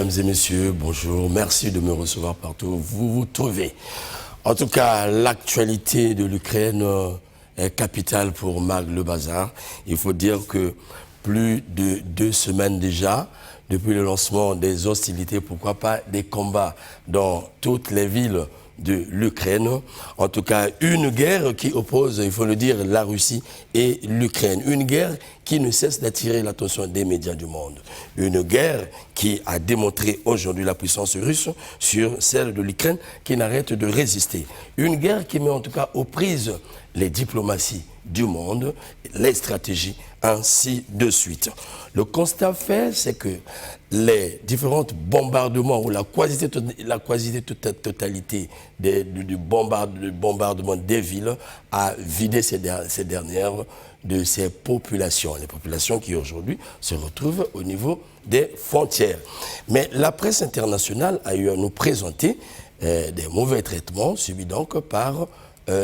Mesdames et messieurs, bonjour. Merci de me recevoir partout où vous vous trouvez. En tout cas, l'actualité de l'Ukraine est capitale pour Mag Le Bazar. Il faut dire que plus de 2 semaines déjà, depuis le lancement des hostilités, pourquoi pas des combats dans toutes les villes de l'Ukraine. En tout cas, une guerre qui oppose, il faut le dire, la Russie et l'Ukraine. Une guerre qui ne cesse d'attirer l'attention des médias du monde. Une guerre qui a démontré aujourd'hui la puissance russe sur celle de l'Ukraine qui n'arrête de résister. Une guerre qui met en tout cas aux prises les diplomaties du monde, les stratégies, ainsi de suite. Le constat fait, c'est que les différents bombardements ou la quasi-totalité du bombardement des villes a vidé ces dernières de ces populations. Les populations qui aujourd'hui se retrouvent au niveau des frontières. Mais la presse internationale a eu à nous présenter des mauvais traitements subis donc par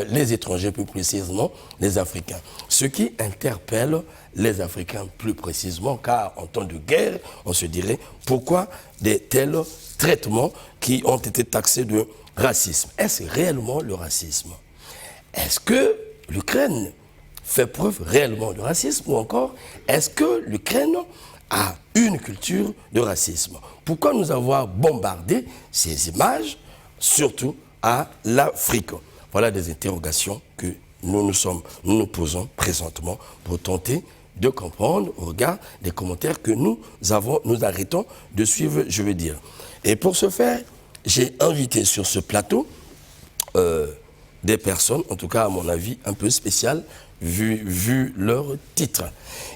les étrangers, plus précisément les Africains. Ce qui interpelle les Africains plus précisément, car en temps de guerre, on se dirait pourquoi de tels traitements qui ont été taxés de racisme. Est-ce réellement le racisme? Est-ce que l'Ukraine fait preuve réellement de racisme ou encore est-ce que l'Ukraine a une culture de racisme? Pourquoi nous avoir bombardé ces images, surtout à l'Afrique? Voilà des interrogations que nous nous posons présentement pour tenter de comprendre au regard des commentaires que nous arrêtons de suivre, je veux dire. Et pour ce faire, j'ai invité sur ce plateau des personnes, en tout cas à mon avis, un peu spéciales, vu leur titre.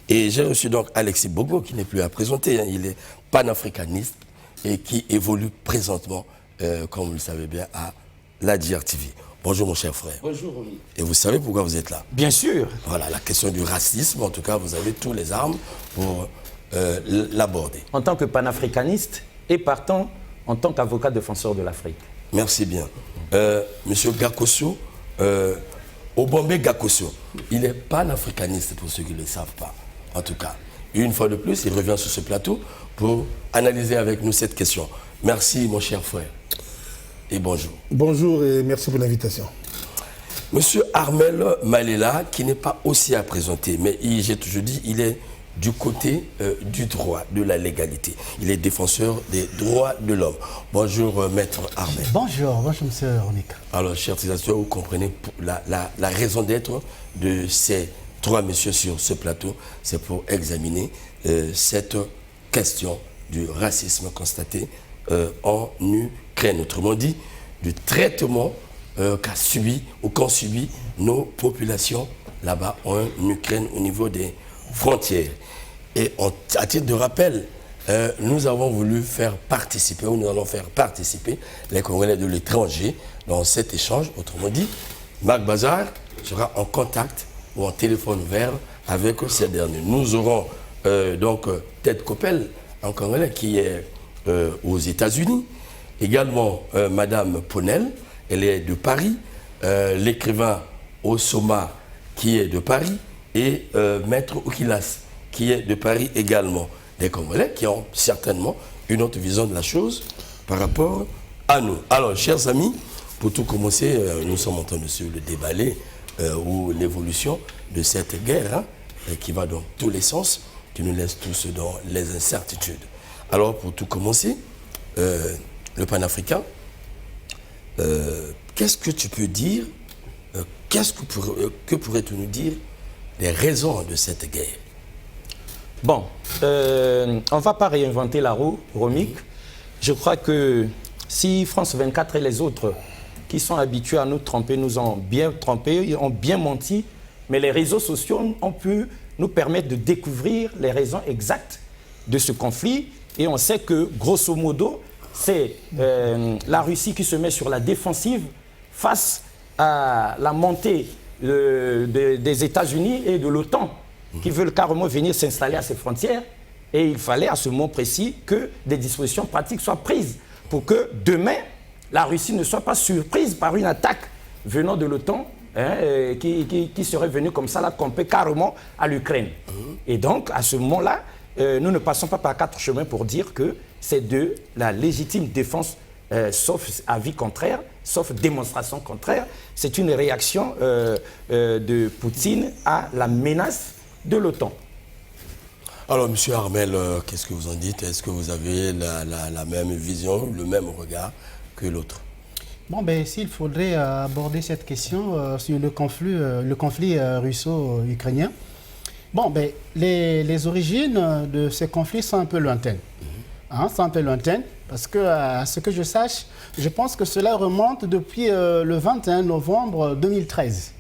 Et j'ai reçu donc Alexis Bogo, qui n'est plus à présenter, hein, il est panafricaniste et qui évolue présentement, comme vous le savez bien, à la DRTV. Bonjour mon cher frère. Bonjour Romy. Et vous savez pourquoi vous êtes là? Bien sûr. Voilà, la question du racisme, en tout cas, vous avez toutes les armes pour l'aborder. En tant que panafricaniste et partant en tant qu'avocat défenseur de l'Afrique. Merci bien. Monsieur Gakosso, Obombe Gakosso, il est panafricaniste pour ceux qui ne le savent pas. En tout cas, une fois de plus, il revient sur ce plateau pour analyser avec nous cette question. Merci mon cher frère. Et bonjour. Bonjour et merci pour l'invitation. Monsieur Armel Malela, qui n'est pas aussi à présenter, mais j'ai toujours dit, il est du côté du droit, de la légalité. Il est défenseur des droits de l'homme. Bonjour, maître Armel. Bonjour, monsieur Ronika. Alors, chers téléspectateurs, vous comprenez la raison d'être de ces 3 messieurs sur ce plateau, c'est pour examiner cette question du racisme constaté en Ukraine. Autrement dit, du traitement qu'a subi ou qu'ont subi nos populations là-bas en Ukraine au niveau des frontières. Et à titre de rappel, nous avons voulu faire participer, ou nous allons faire participer les Congolais de l'étranger dans cet échange. Autrement dit, Mag Bazar sera en contact ou en téléphone vert avec ces derniers. Nous aurons donc Ted Koppel, un Congolais qui est aux États-Unis. Également, Madame Ponel, elle est de Paris. L'écrivain Osoma, qui est de Paris. Et Maître Oukilas, qui est de Paris également. Des Congolais qui ont certainement une autre vision de la chose par rapport à nous. Alors, chers amis, pour tout commencer, nous sommes en train de suivre le déballer ou l'évolution de cette guerre hein, qui va dans tous les sens, qui nous laisse tous dans les incertitudes. Alors, pour tout commencer, le panafricain, qu'est-ce que tu peux dire, que pourrais-tu nous dire des raisons de cette guerre? Bon, on ne va pas réinventer la roue, Romique. Je crois que si France 24 et les autres qui sont habitués à nous tromper nous ont bien trompés, ils ont bien menti, mais les réseaux sociaux ont pu nous permettre de découvrir les raisons exactes de ce conflit. Et on sait que, grosso modo, c'est la Russie qui se met sur la défensive face à la montée des États-Unis et de l'OTAN qui veulent carrément venir s'installer à ses frontières. Et il fallait à ce moment précis que des dispositions pratiques soient prises pour que demain, la Russie ne soit pas surprise par une attaque venant de l'OTAN hein, qui serait venue comme ça, là, camper carrément à l'Ukraine. Et donc, à ce moment-là, nous ne passons pas par 4 chemins pour dire que c'est de la légitime défense, sauf avis contraire, sauf démonstration contraire. C'est une réaction de Poutine à la menace de l'OTAN. Alors, M. Armel, qu'est-ce que vous en dites? Est-ce que vous avez la même vision, le même regard que l'autre? Bon, ben, s'il faudrait aborder cette question sur le conflit russo-ukrainien, bon, ben, les origines de ces conflits sont un peu lointaines. Sont un peu lointaines, parce que, à ce que je sache, je pense que cela remonte depuis le 21 novembre 2013.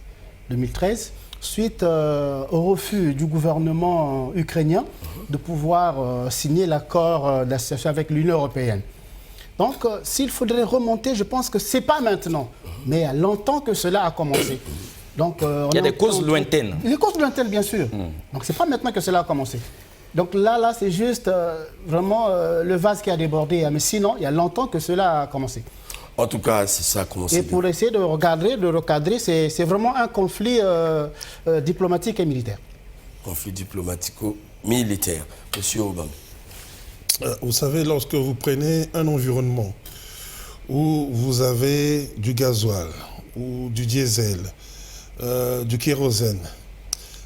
2013, suite au refus du gouvernement ukrainien de pouvoir signer l'accord d'association avec l'Union européenne. Donc, s'il faudrait remonter, je pense que ce n'est pas maintenant, mais il y a longtemps que cela a commencé. Donc, il y a des causes lointaines. Les causes lointaines, bien sûr. Donc, ce n'est pas maintenant que cela a commencé. Donc là c'est juste vraiment le vase qui a débordé. Mais sinon, il y a longtemps que cela a commencé. En tout cas, c'est ça a commencé. Et pour essayer de recadrer, c'est vraiment un conflit diplomatique et militaire. Conflit diplomatico-militaire. Monsieur Obama. Vous savez, lorsque vous prenez un environnement où vous avez du gasoil ou du diesel, du kérosène,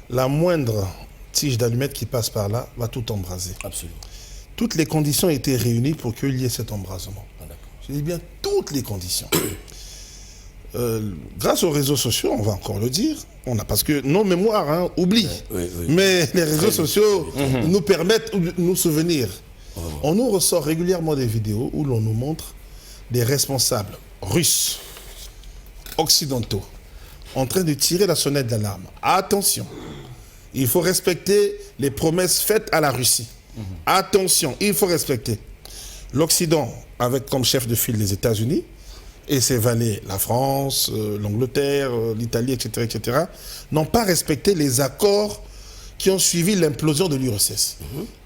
la moindre tige d'allumette qui passe par là va tout embraser. Absolument. Toutes les conditions étaient réunies pour qu'il y ait cet embrasement. Je dis bien toutes les conditions. Grâce aux réseaux sociaux, on va encore le dire, parce que nos mémoires oublient. Oui. Mais les réseaux sociaux nous permettent de nous souvenir. On nous ressort régulièrement des vidéos où l'on nous montre des responsables russes, occidentaux, en train de tirer la sonnette d'alarme. Attention, il faut respecter les promesses faites à la Russie. Attention, il faut respecter. L'Occident, avec comme chef de file les États-Unis, et ses valets, la France, l'Angleterre, l'Italie, etc., n'ont pas respecté les accords qui ont suivi l'implosion de l'URSS.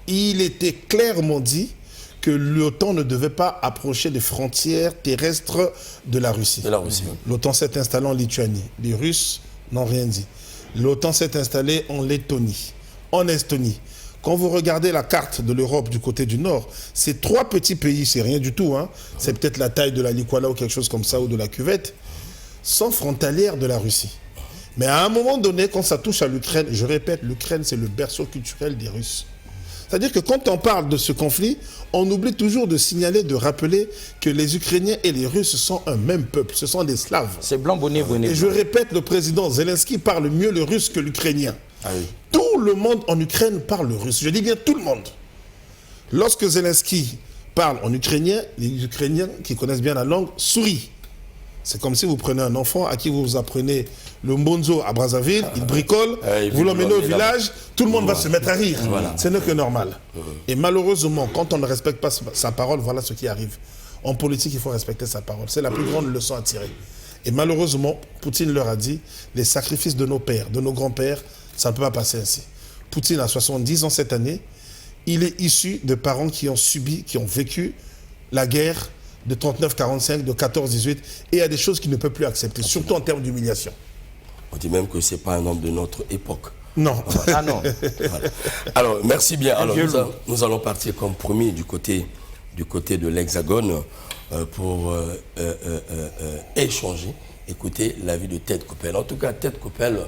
Il était clairement dit que l'OTAN ne devait pas approcher des frontières terrestres de la Russie. L'OTAN s'est installée en Lituanie. Les Russes n'ont rien dit. L'OTAN s'est installée en Lettonie, en Estonie. Quand vous regardez la carte de l'Europe du côté du Nord, ces 3 petits pays, c'est rien du tout, c'est peut-être la taille de la Likwala ou quelque chose comme ça, ou de la cuvette, sont frontalières de la Russie. Mais à un moment donné, quand ça touche à l'Ukraine, je répète, l'Ukraine, c'est le berceau culturel des Russes. C'est-à-dire que quand on parle de ce conflit, on oublie toujours de signaler, de rappeler que les Ukrainiens et les Russes sont un même peuple, ce sont des Slaves. C'est blanc, bonnet, bonnet. Et je répète, le président Zelensky parle mieux le russe que l'Ukrainien. Ah oui. Tout le monde en Ukraine parle russe. Je dis bien tout le monde. Lorsque Zelensky parle en ukrainien, les Ukrainiens qui connaissent bien la langue sourient. C'est comme si vous prenez un enfant à qui vous apprenez le mbonzo à Brazzaville, il bricole, vous l'emmenez au village, tout le monde va se mettre à rire. Ce n'est que normal. Et malheureusement, quand on ne respecte pas sa parole, voilà ce qui arrive. En politique, il faut respecter sa parole. C'est la plus grande leçon à tirer. Et malheureusement, Poutine leur a dit, les sacrifices de nos pères, de nos grands-pères, ça ne peut pas passer ainsi. Poutine a 70 ans cette année. Il est issu de parents qui ont subi, qui ont vécu la guerre de 39-45, de 14-18, et il y a des choses qu'il ne peut plus accepter, surtout en termes d'humiliation. On dit même que ce n'est pas un homme de notre époque. Non. Ah non. Voilà. Alors, merci bien. Alors, nous allons partir comme promis du côté de l'Hexagone pour échanger, écouter l'avis de Ted Koppel. En tout cas, Ted Koppel,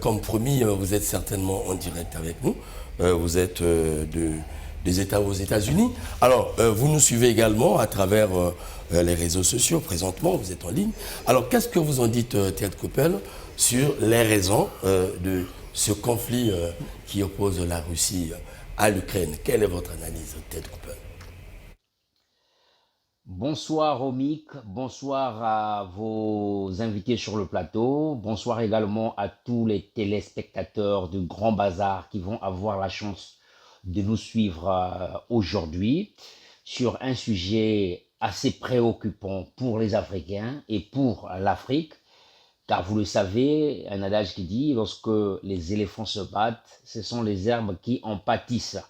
comme promis, vous êtes certainement en direct avec nous. Vous êtes aux États-Unis. Alors, vous nous suivez également à travers les réseaux sociaux. Présentement, vous êtes en ligne. Alors, qu'est-ce que vous en dites, Ted Koppel, sur les raisons de ce conflit qui oppose la Russie à l'Ukraine? Quelle est votre analyse, Ted Koppel? Bonsoir Romik, bonsoir à vos invités sur le plateau, bonsoir également à tous les téléspectateurs du Grand Bazar qui vont avoir la chance de nous suivre aujourd'hui sur un sujet assez préoccupant pour les Africains et pour l'Afrique, car vous le savez, un adage qui dit lorsque les éléphants se battent, ce sont les herbes qui en pâtissent.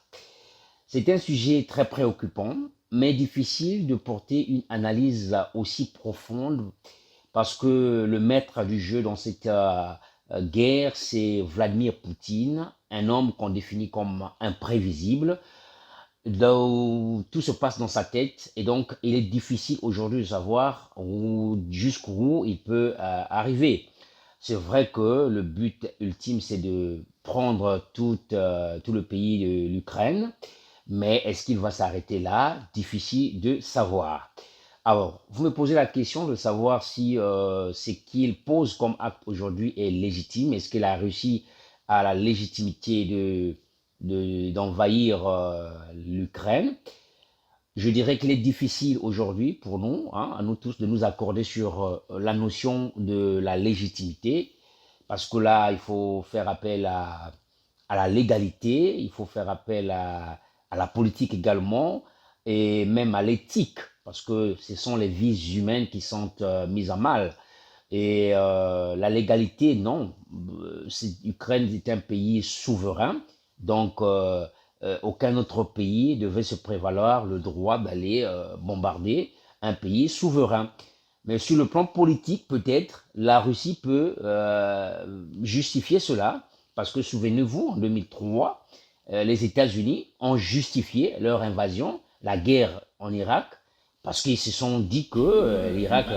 C'est un sujet très préoccupant, mais difficile de porter une analyse aussi profonde parce que le maître du jeu dans cette guerre, c'est Vladimir Poutine, un homme qu'on définit comme imprévisible, tout se passe dans sa tête et donc il est difficile aujourd'hui de savoir jusqu'où il peut arriver. C'est vrai que le but ultime, c'est de prendre tout le pays de l'Ukraine, mais est-ce qu'il va s'arrêter là? Difficile de savoir. Alors, vous me posez la question de savoir si ce qu'il pose comme acte aujourd'hui est légitime. Est-ce que la Russie a la légitimité d'envahir l'Ukraine? Je dirais qu'il est difficile aujourd'hui pour nous, à nous tous, de nous accorder sur la notion de la légitimité, parce que là, il faut faire appel à la légalité, il faut faire appel à la politique également, et même à l'éthique, parce que ce sont les vies humaines qui sont mises à mal. Et la légalité, non. L'Ukraine est un pays souverain, donc aucun autre pays devait se prévaloir le droit d'aller bombarder un pays souverain. Mais sur le plan politique, peut-être, la Russie peut justifier cela, parce que souvenez-vous, en 2003, les États-Unis ont justifié leur invasion, la guerre en Irak, parce qu'ils se sont dit que l'Irak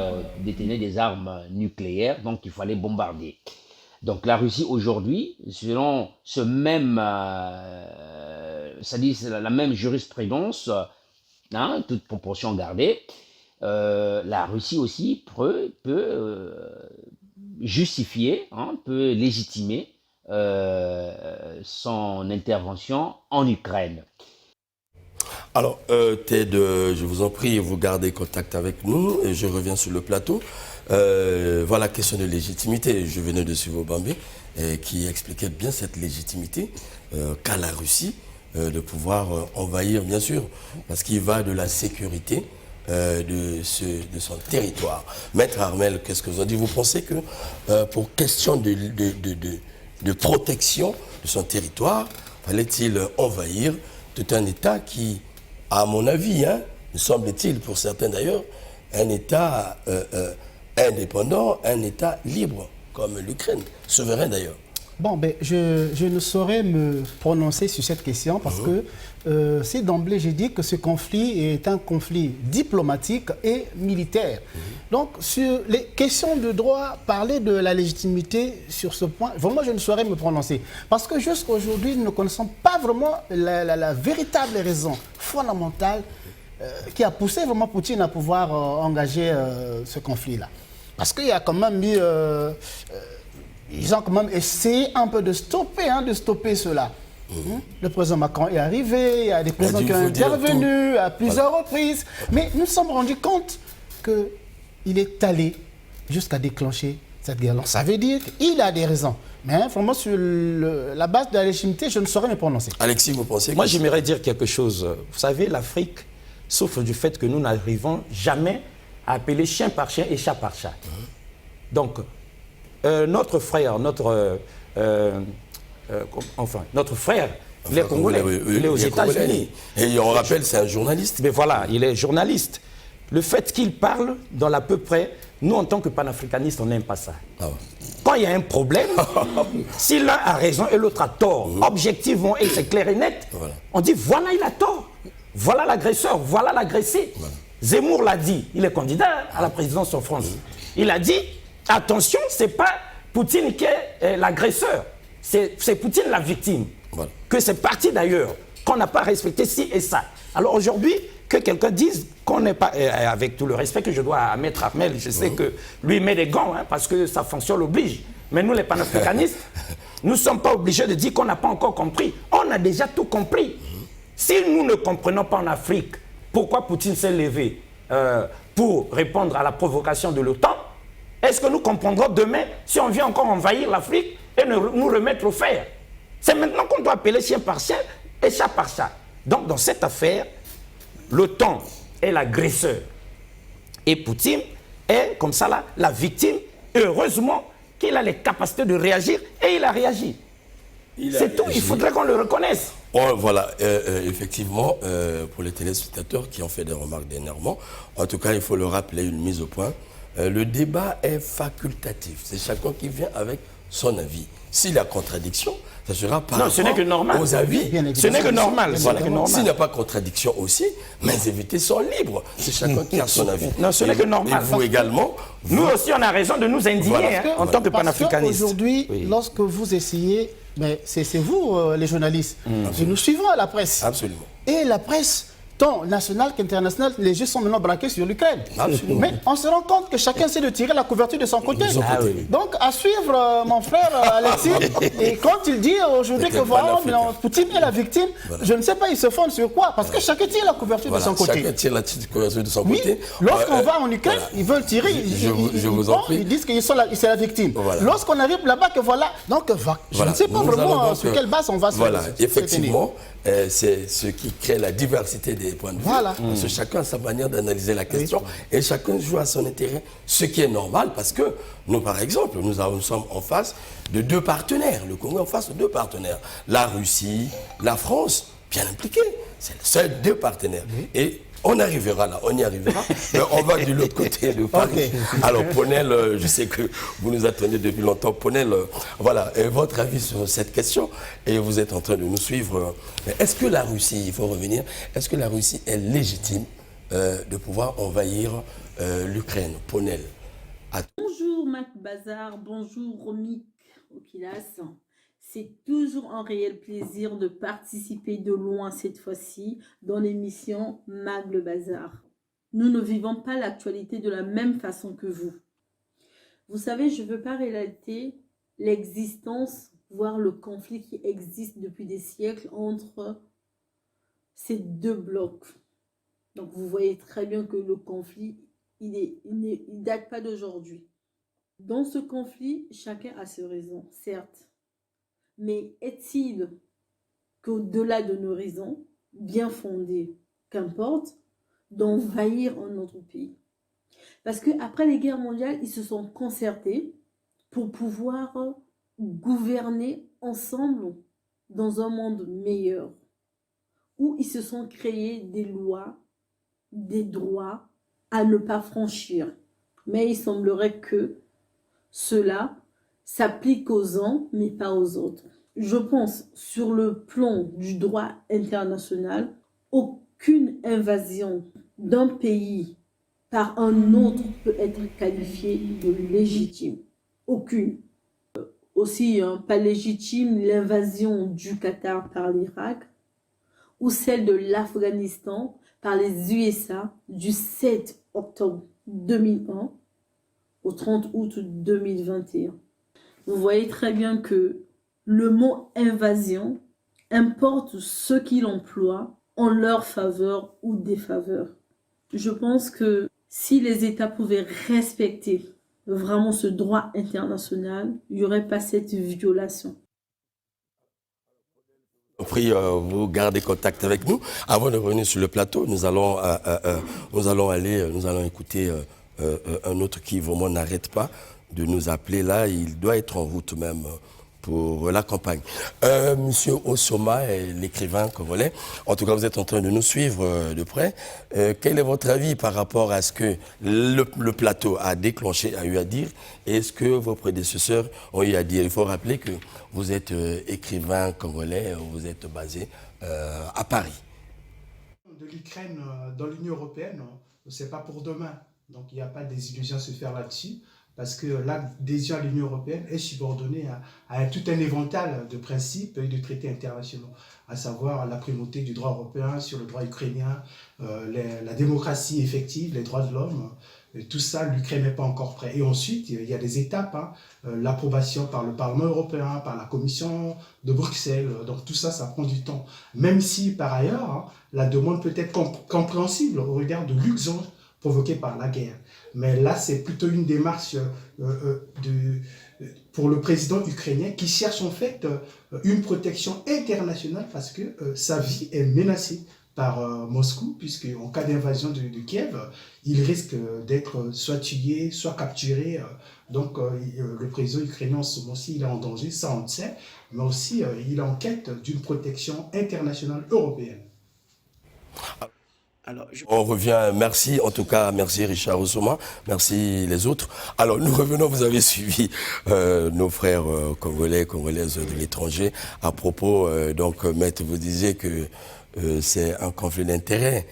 détenait des armes nucléaires, donc il fallait bombarder. Donc la Russie aujourd'hui, selon ce même, la même jurisprudence, toute proportion gardée, la Russie aussi peut justifier, peut légitimer son intervention en Ukraine. Alors, Ted, je vous en prie, vous gardez contact avec nous et je reviens sur le plateau. Voilà, question de légitimité. Je venais de suivre Bambé qui expliquait bien cette légitimité qu'a la Russie de pouvoir envahir, bien sûr, parce qu'il va de la sécurité de son territoire. Maître Armel, qu'est-ce que vous en dites? Vous pensez que pour question de protection de son territoire, fallait-il envahir tout un État qui, à mon avis, me semble-t-il, pour certains d'ailleurs, un État indépendant, un État libre, comme l'Ukraine, souverain d'ailleurs? Bon, ben, je ne saurais me prononcer sur cette question parce que si d'emblée j'ai dit que ce conflit est un conflit diplomatique et militaire. Donc, sur les questions de droit, parler de la légitimité sur ce point, vraiment je ne saurais me prononcer. Parce que jusqu'à aujourd'hui, nous ne connaissons pas vraiment la véritable raison fondamentale qui a poussé vraiment Poutine à pouvoir engager ce conflit-là. Parce qu'il y a quand même eu... ils ont quand même essayé un peu de stopper cela. Le président Macron est arrivé, il y a des présidents qui ont intervenu à plusieurs reprises. Mais nous nous sommes rendus compte qu'il est allé jusqu'à déclencher cette guerre. Ça veut dire qu'il a des raisons. Mais vraiment, sur la base de la légitimité, je ne saurais me prononcer. Alexis, vous pensez que... Moi, j'aimerais dire quelque chose. Vous savez, l'Afrique souffre du fait que nous n'arrivons jamais à appeler chien par chien et chat par chat. Donc, notre frère, notre frère, il est congolais, il est aux États-Unis. Et on rappelle, c'est un journaliste. Mais voilà, il est journaliste. Le fait qu'il parle dans l'à peu près, nous en tant que panafricanistes, on n'aime pas ça. Quand il y a un problème, si l'un a raison et l'autre a tort, objectivement, et c'est clair et net, on dit voilà, il a tort. Voilà l'agresseur, voilà l'agressé. Zemmour l'a dit, il est candidat à la présidence en France. Il a dit, attention, ce n'est pas Poutine qui est l'agresseur, c'est Poutine la victime. Que c'est parti d'ailleurs, qu'on n'a pas respecté ci et ça. Alors aujourd'hui, que quelqu'un dise qu'on n'est pas, avec tout le respect que je dois à Maître Armel, je sais que lui met des gants, parce que sa fonction l'oblige. Mais nous, les panafricanistes, nous ne sommes pas obligés de dire qu'on n'a pas encore compris. On a déjà tout compris. Si nous ne comprenons pas en Afrique pourquoi Poutine s'est levé pour répondre à la provocation de l'OTAN, est-ce que nous comprendrons demain si on vient encore envahir l'Afrique et nous remettre au fer? C'est maintenant qu'on doit appeler chien par chien et chat par chat. Donc dans cette affaire, l'OTAN est l'agresseur et Poutine est comme ça là, la victime. Et heureusement qu'il a les capacités de réagir et il a réagi. C'est tout, il faudrait qu'on le reconnaisse. Voilà, effectivement, pour les téléspectateurs qui ont fait des remarques dernièrement, en tout cas, il faut le rappeler, une mise au point. Le débat est facultatif. C'est chacun qui vient avec son avis. S'il y a contradiction, ça sera par non, ce n'est que normal. aux avis. Ce n'est que normal. Voilà. S'il n'y a pas contradiction aussi, mes invités sont libres. C'est chacun qui a son avis. Non, ce n'est que normal. Et vous également. Nous aussi, on a raison de nous indigner Voilà. en tant que panafricanistes. Aujourd'hui, Oui. lorsque vous essayez, mais c'est vous, les journalistes, et nous suivons la presse. Absolument. Et la presse, tant nationale qu'internationale, les yeux sont maintenant braqués sur l'Ukraine. Absolument. Mais on se rend compte que chacun essaie de tirer la couverture de son côté. De son côté. Ah oui. Donc, à suivre, mon frère Alexis, et quand il dit aujourd'hui que C'était voilà, panafricain. Poutine est la victime, Voilà. je ne sais pas, il se fonde sur quoi, parce que chacun tire la couverture Voilà, de son côté. chacun tire la petite couverture de son Oui, côté. lorsqu'on va en Ukraine, voilà. ils veulent tirer, Je vous en prie. ils disent qu'ils sont c'est la victime. Voilà. Lorsqu'on arrive là-bas, que voilà, donc je Voilà. ne sais pas Nous allons vraiment donc, sur quelle base on va se Voilà, se effectivement, c'est ce qui crée la diversité des points de vue. Voilà. Parce que chacun a sa manière d'analyser la question et chacun joue à son intérêt, ce qui est normal parce que nous, par exemple, nous sommes en face de deux partenaires. Le Congo est en face de deux partenaires. La Russie, la France, bien impliqués. C'est les seuls deux partenaires. Et on arrivera là, on y arrivera. Mais on va de l'autre côté de Paris. Alors, Ponel, je sais que vous nous attendez depuis longtemps. Ponel, voilà, votre avis sur cette question. Et vous êtes en train de nous suivre. Est-ce que la Russie, il faut revenir, est-ce que la Russie est légitime de pouvoir envahir l'Ukraine? Ponel. Bonjour Mac Bazar, bonjour Romik Okilas. C'est toujours un réel plaisir de participer de loin cette fois-ci dans l'émission Mag le Bazar. Nous ne vivons pas l'actualité de la même façon que vous. Vous savez, je ne veux pas relater l'existence, voire le conflit qui existe depuis des siècles entre ces deux blocs. Donc vous voyez très bien que le conflit, il date pas d'aujourd'hui. Dans ce conflit, chacun a ses raisons, certes. Mais est-il qu'au-delà de nos raisons, bien fondées, qu'importe, d'envahir un autre pays? Parce qu'après les guerres mondiales, ils se sont concertés pour pouvoir gouverner ensemble dans un monde meilleur, où ils se sont créés des lois, des droits à ne pas franchir. Mais il semblerait que cela s'applique aux uns, mais pas aux autres. Je pense, sur le plan du droit international, aucune invasion d'un pays par un autre peut être qualifiée de légitime. Aucune. Aussi, pas légitime l'invasion du Qatar par l'Irak ou celle de l'Afghanistan par les USA du 7 octobre 2001 au 30 août 2021. Vous voyez très bien que le mot invasion importe ceux qui l'emploient en leur faveur ou défaveur. Je pense que si les États pouvaient respecter vraiment ce droit international, il n'y aurait pas cette violation. Je vous prie, vous gardez contact avec nous. Avant de revenir sur le plateau, nous allons écouter un autre qui vraiment n'arrête pas de nous appeler là. Il doit être en route même pour la campagne. Monsieur Osoma, l'écrivain congolais, en tout cas vous êtes en train de nous suivre de près. Quel est votre avis par rapport à ce que le plateau a déclenché, a eu à dire, et ce que vos prédécesseurs ont eu à dire? Il faut rappeler que vous êtes écrivain congolais, vous êtes basé à Paris. De l'Ukraine dans l'Union européenne, ce n'est pas pour demain. Donc il n'y a pas de désillusion à se faire là-dessus. Parce que l'adhésion à l'Union européenne est subordonnée à tout un éventail de principes et de traités internationaux, à savoir la primauté du droit européen sur le droit ukrainien, la démocratie effective, les droits de l'homme. Tout ça, l'Ukraine n'est pas encore prêt. Et ensuite, il y a des étapes, l'approbation par le Parlement européen, par la Commission de Bruxelles. Donc tout ça, ça prend du temps. Même si, par ailleurs, la demande peut être compréhensible au regard de l'urgence provoquée par la guerre. Mais là, c'est plutôt une démarche pour le président ukrainien qui cherche en fait une protection internationale parce que sa vie est menacée par Moscou, puisque en cas d'invasion de Kiev, il risque d'être soit tué, soit capturé. Donc le président ukrainien en ce moment-ci, il est en danger, ça on le sait, mais aussi il est en quête d'une protection internationale européenne. Alors, On revient, merci en tout cas, merci Richard Osoma, merci les autres. Alors nous revenons, vous avez suivi nos frères congolais, congolaises de l'étranger. À propos, donc Maître, vous disiez que c'est un conflit d'intérêts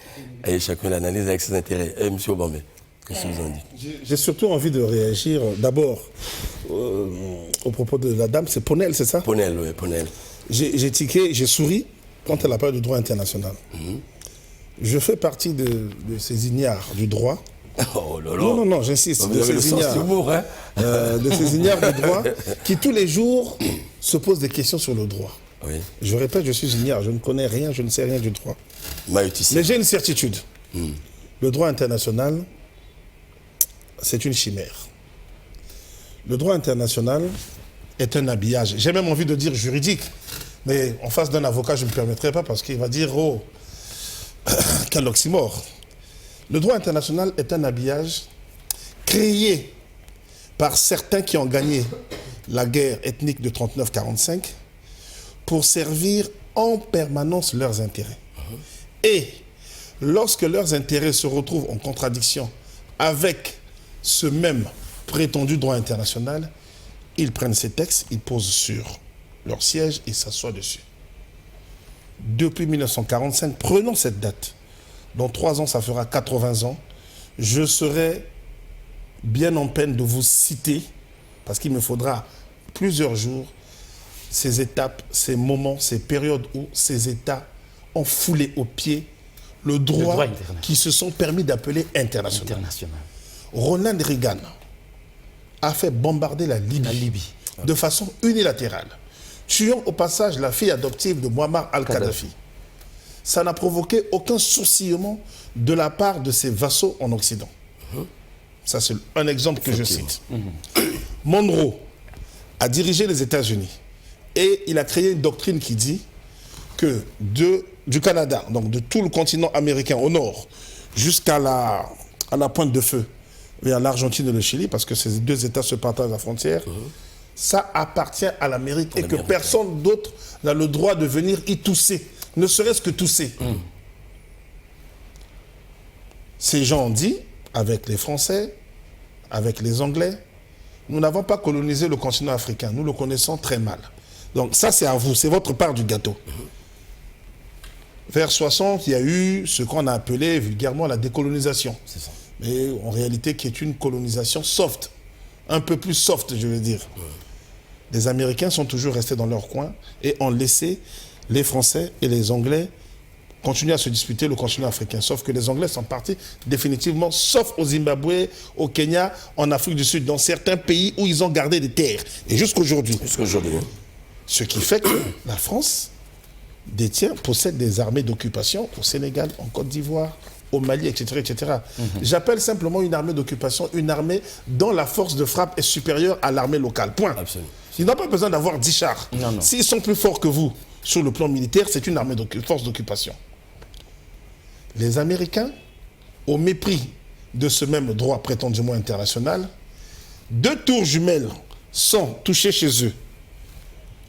et chacun l'analyse avec ses intérêts. Monsieur Obamé, qu'est-ce que vous en dites? J'ai surtout envie de réagir d'abord au propos de la dame, c'est Ponel, c'est ça? Ponel, oui, Ponel. J'ai tiqué, j'ai souri quand elle a parlé du droit international. Je fais partie de ces ignares du droit. Oh là là. Non, j'insiste. Vous avez le sens de l'humour, hein? De ces ignares du droit qui tous les jours se posent des questions sur le droit. Oui. Je répète, je suis ignare, je ne connais rien, je ne sais rien du droit. Maïtissi. Mais j'ai une certitude. Le droit international, c'est une chimère. Le droit international est un habillage. J'ai même envie de dire juridique. Mais en face d'un avocat, je ne me permettrai pas parce qu'il va dire, oh, quel oxymore. Le droit international est un habillage créé par certains qui ont gagné la guerre ethnique de 39-45 pour servir en permanence leurs intérêts. Et lorsque leurs intérêts se retrouvent en contradiction avec ce même prétendu droit international, ils prennent ces textes, ils posent sur leur siège et s'assoient dessus. Depuis 1945, prenons cette date. Dans 3 ans, ça fera 80 ans. Je serai bien en peine de vous citer, parce qu'il me faudra plusieurs jours, ces étapes, ces moments, ces périodes où ces États ont foulé aux pieds le droit qui se sont permis d'appeler international. Ronald Reagan a fait bombarder la Libye, de façon unilatérale, tuant au passage la fille adoptive de Muammar al-Kadhafi. Ça n'a provoqué aucun sourcillement de la part de ses vassaux en Occident. Ça, c'est un exemple que je cite. Monroe a dirigé les États-Unis et il a créé une doctrine qui dit que du Canada, donc de tout le continent américain au nord, jusqu'à la pointe de feu, vers l'Argentine et le Chili, parce que ces 2 États se partagent la frontière, ça appartient à l'Amérique et que personne d'autre n'a le droit de venir y tousser, ne serait-ce que tousser. Ces gens ont dit, avec les Français, avec les Anglais, nous n'avons pas colonisé le continent africain, nous le connaissons très mal. Donc ça c'est à vous, c'est votre part du gâteau. Vers 60, il y a eu ce qu'on a appelé vulgairement la décolonisation. C'est ça. Mais en réalité qui est une colonisation soft, un peu plus soft je veux dire. Les Américains sont toujours restés dans leur coin et ont laissé les Français et les Anglais continuer à se disputer le continent africain. Sauf que les Anglais sont partis définitivement, sauf au Zimbabwe, au Kenya, en Afrique du Sud, dans certains pays où ils ont gardé des terres. Et jusqu'aujourd'hui. Ce qui fait que la France possède des armées d'occupation au Sénégal, en Côte d'Ivoire, au Mali, etc. etc. J'appelle simplement une armée d'occupation une armée dont la force de frappe est supérieure à l'armée locale. Point. Absolument. Ils n'ont pas besoin d'avoir 10 chars. S'ils sont plus forts que vous sur le plan militaire, c'est une armée force d'occupation. Les Américains, au mépris de ce même droit prétendument international, 2 tours jumelles sont touchées chez eux.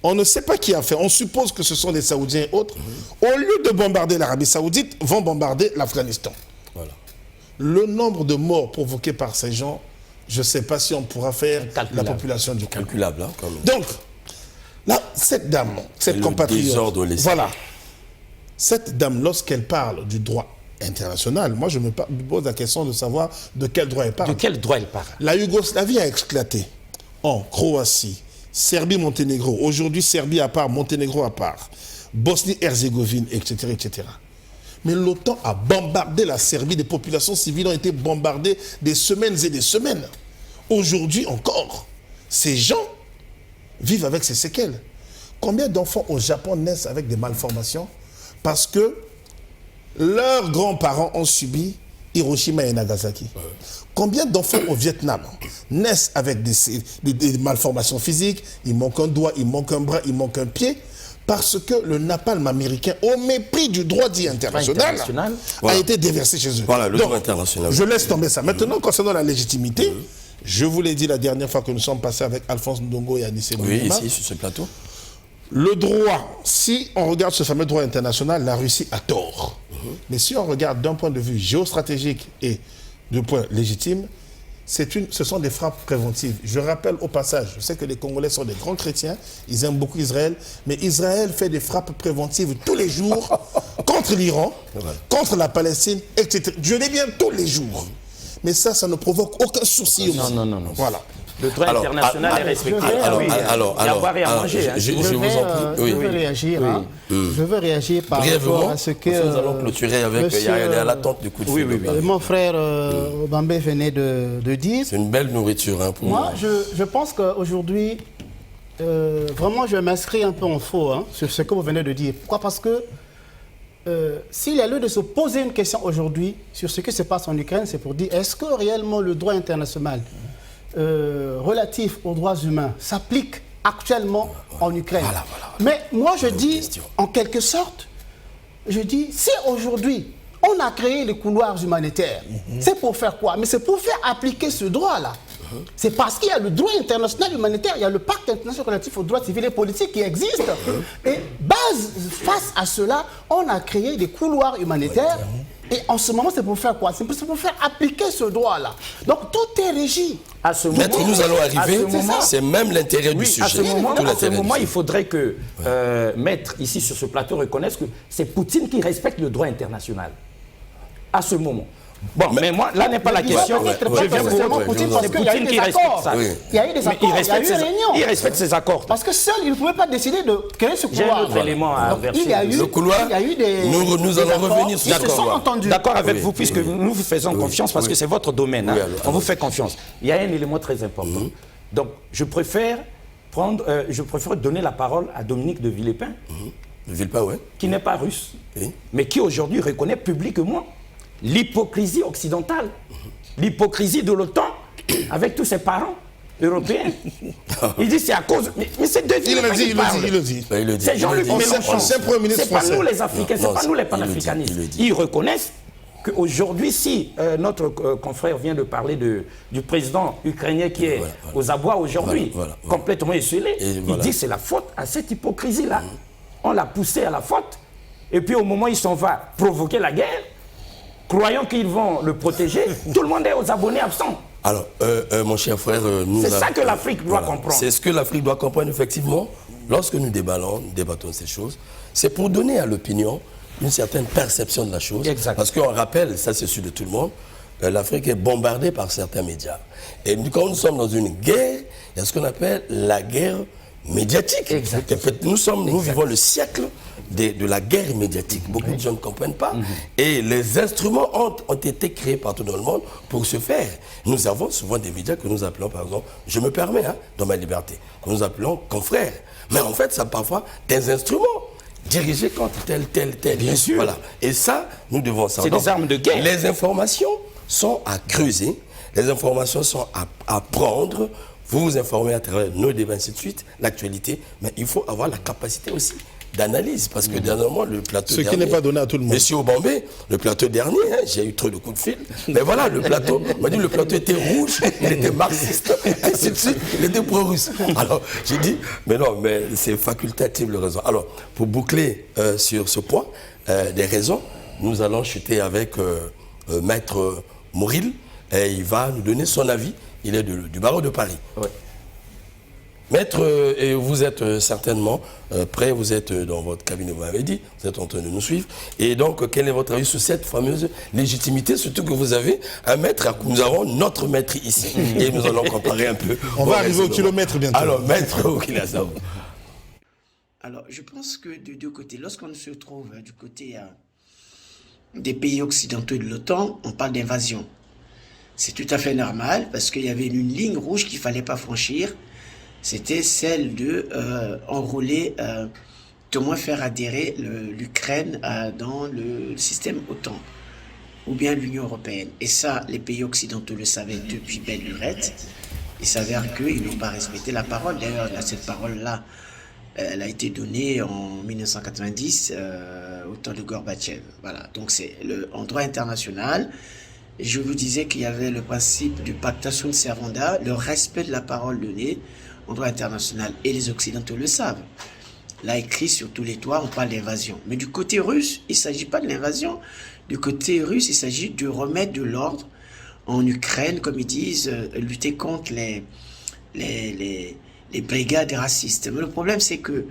On ne sait pas qui a fait. On suppose que ce sont les Saoudiens et autres. Au lieu de bombarder l'Arabie Saoudite, vont bombarder l'Afghanistan. Voilà. Le nombre de morts provoqués par ces gens, je ne sais pas si on pourra faire la population du Congo. Calculable, hein, quand même. Donc, là, cette dame, cette compatriote, voilà, cette dame, lorsqu'elle parle du droit international, moi je me pose la question de savoir de quel droit elle parle. De quel droit elle parle? La Yougoslavie a éclaté en Croatie, Serbie, Monténégro. Aujourd'hui, Serbie à part, Monténégro à part. Bosnie-Herzégovine, etc., etc. Mais l'OTAN a bombardé la Serbie. Des populations civiles ont été bombardées des semaines et des semaines. Aujourd'hui encore, ces gens vivent avec ces séquelles. Combien d'enfants au Japon naissent avec des malformations parce que leurs grands-parents ont subi Hiroshima et Nagasaki? Combien d'enfants au Vietnam naissent avec des malformations physiques, il manque un doigt, il manque un bras, il manque un pied, parce que le napalm américain, au mépris du droit dit international, a été déversé chez eux. Voilà, le droit international. Je laisse tomber ça. Maintenant, concernant la légitimité, je vous l'ai dit la dernière fois que nous sommes passés avec Alphonse Ndongo et Anissé Mounima. Oui, ici, sur ce plateau. Le droit, si on regarde ce fameux droit international, la Russie a tort. Mais si on regarde d'un point de vue géostratégique et de point légitime, ce sont des frappes préventives. Je rappelle au passage, je sais que les Congolais sont des grands chrétiens, ils aiment beaucoup Israël, mais Israël fait des frappes préventives tous les jours contre l'Iran, contre la Palestine, etc. Je dis bien tous les jours. Mais ça ne provoque aucun souci. Non. Voilà. Le droit international est respecté. Il y a à boire et à manger. Je veux réagir. Je veux réagir par rapport à ce que... Nous allons clôturer avec... Il y a l'attente du coup de fil. Mon frère Obambe venait de dire. C'est une belle nourriture pour moi. Je pense qu'aujourd'hui, vraiment, je m'inscris un peu en faux sur ce que vous venez de dire. Pourquoi? Parce que s'il y a lieu de se poser une question aujourd'hui sur ce qui se passe en Ukraine, c'est pour dire, est-ce que réellement le droit international relatif aux droits humains s'applique actuellement en Ukraine? Mais moi je dis, en quelque sorte, je dis, si aujourd'hui on a créé les couloirs humanitaires, c'est pour faire quoi? Mais c'est pour faire appliquer ce droit-là. C'est parce qu'il y a le droit international humanitaire, il y a le pacte international relatif aux droits civils et politiques qui existe. Et face à cela, on a créé des couloirs humanitaires. Et en ce moment, c'est pour faire quoi? C'est pour faire appliquer ce droit-là. Donc tout est régi. À ce moment, Maître, nous allons arriver, c'est même l'intérêt du sujet. À ce moment, il faudrait que Maître, ici sur ce plateau, reconnaisse que c'est Poutine qui respecte le droit international. À ce moment. Bon, mais moi, là n'est pas la question. Je viens pour Poutine parce qu'il y a eu des accords. Il y a eu des accords, il y a eu des réunions. Il respecte ses accords. Parce que seul, il ne pouvait pas décider de créer ce couloir. J'ai un autre élément à verser. Le couloir, il y a eu nous allons revenir sur l'accord. D'accord avec vous, puisque nous vous faisons confiance, parce que c'est votre domaine. On vous fait confiance. Il y a un élément très important. Donc, je préfère donner la parole à Dominique de Villepin, qui n'est pas russe, mais qui aujourd'hui reconnaît publiquement l'hypocrisie occidentale, l'hypocrisie de l'OTAN avec tous ses parents européens. Il dit c'est à cause... Mais c'est deux il le dit. C'est Jean-Luc Mélenchon. C'est pas nous les Africains, c'est pas nous les panafricanistes. Ils reconnaissent qu'aujourd'hui, si notre confrère vient de parler du président ukrainien qui est aux abois aujourd'hui, complètement esselé, il dit c'est la faute à cette hypocrisie-là. On l'a poussé à la faute, et puis au moment où il s'en va provoquer la guerre, croyant qu'ils vont le protéger, tout le monde est aux abonnés absents. Alors, mon cher frère... c'est ça que l'Afrique doit comprendre. C'est ce que l'Afrique doit comprendre, effectivement. Lorsque nous débattons ces choses, c'est pour donner à l'opinion une certaine perception de la chose. Exact. Parce qu'on rappelle, ça c'est sûr de tout le monde, l'Afrique est bombardée par certains médias. Et quand nous sommes dans une guerre, il y a ce qu'on appelle la guerre médiatique. Nous vivons le siècle de la guerre médiatique. Beaucoup de gens ne comprennent pas. Et les instruments ont été créés partout dans le monde pour ce faire. Nous avons souvent des médias que nous appelons, par exemple, je me permets, dans ma liberté, que nous appelons confrères. Mais en fait, ça parfois des instruments dirigés contre tel. Bien sûr. Voilà. Et ça, nous devons savoir. C'est des armes de guerre. Les informations sont à creuser, les informations sont à prendre. Vous vous informez à travers nos débats, ainsi de suite, l'actualité, mais il faut avoir la capacité aussi d'analyse, parce que dernièrement, le plateau dernier... Ce qui n'est pas donné à tout le monde. Monsieur Obambe, le plateau dernier, j'ai eu trop de coups de fil, mais voilà, le plateau, on m'a dit le plateau était rouge, il était marxiste, ainsi de suite, il était pro-russe. Alors, j'ai dit, mais non, mais c'est facultatif le raison. Alors, pour boucler sur ce point des raisons, nous allons chuter avec Maître Mouril, et il va nous donner son avis. Il est du barreau de Paris. Ouais. Maître, et vous êtes certainement prêt, vous êtes dans votre cabinet, vous m'avez dit, vous êtes en train de nous suivre. Et donc, quel est votre avis sur cette fameuse légitimité, surtout que vous avez un maître, nous avons notre maître ici. Et nous allons comparer un peu. On va arriver au kilomètre bientôt. Alors, maître, Alors, je pense que de deux côtés, lorsqu'on se trouve du côté des pays occidentaux et de l'OTAN, on parle d'invasion. C'est tout à fait normal parce qu'il y avait une ligne rouge qu'il ne fallait pas franchir. C'était celle de enrôler, de moins faire adhérer l'Ukraine dans le système OTAN ou bien l'Union européenne. Et ça, les pays occidentaux le savaient depuis belle lurette. Il s'avère qu'ils n'ont pas respecté la parole. D'ailleurs, cette parole-là, elle a été donnée en 1990 au temps de Gorbatchev. Voilà. Donc, c'est en droit international. Je vous disais qu'il y avait le principe du pacta sunt servanda, le respect de la parole donnée en droit international, et les Occidentaux le savent. l'a écrit sur tous les toits, on parle d'invasion. Mais du côté russe, il ne s'agit pas de l'invasion. Du côté russe, il s'agit de remettre de l'ordre en Ukraine, comme ils disent, lutter contre les brigades racistes. Mais le problème, c'est que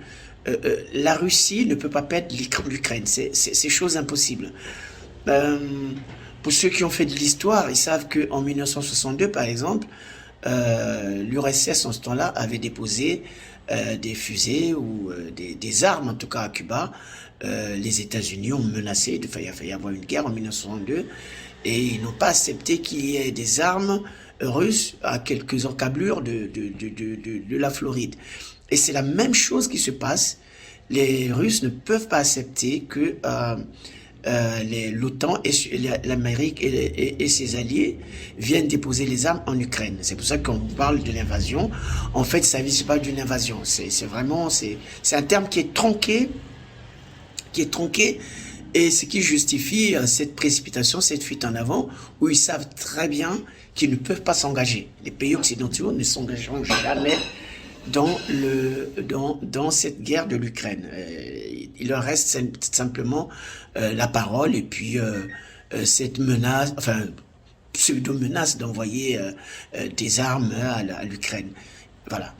la Russie ne peut pas perdre l'Ukraine. C'est chose impossible. Pour ceux qui ont fait de l'histoire, ils savent qu'en 1962, par exemple, l'URSS, en ce temps-là, avait déposé des fusées ou des armes, en tout cas à Cuba. Les États-Unis ont menacé de faire y avoir une guerre en 1962 et ils n'ont pas accepté qu'il y ait des armes russes à quelques encablures de la Floride. Et c'est la même chose qui se passe. Les Russes ne peuvent pas accepter que l'OTAN et l'Amérique et ses alliés viennent déposer les armes en Ukraine. C'est pour ça qu'on parle de l'invasion. En fait, ça ne vise pas d'une invasion. C'est un terme qui est tronqué, et ce qui justifie cette précipitation, cette fuite en avant, où ils savent très bien qu'ils ne peuvent pas s'engager. Les pays occidentaux ne s'engageront jamais dans cette guerre de l'Ukraine. Il leur reste simplement la parole et puis cette menace, enfin pseudo-menace d'envoyer des armes à l'Ukraine. Voilà.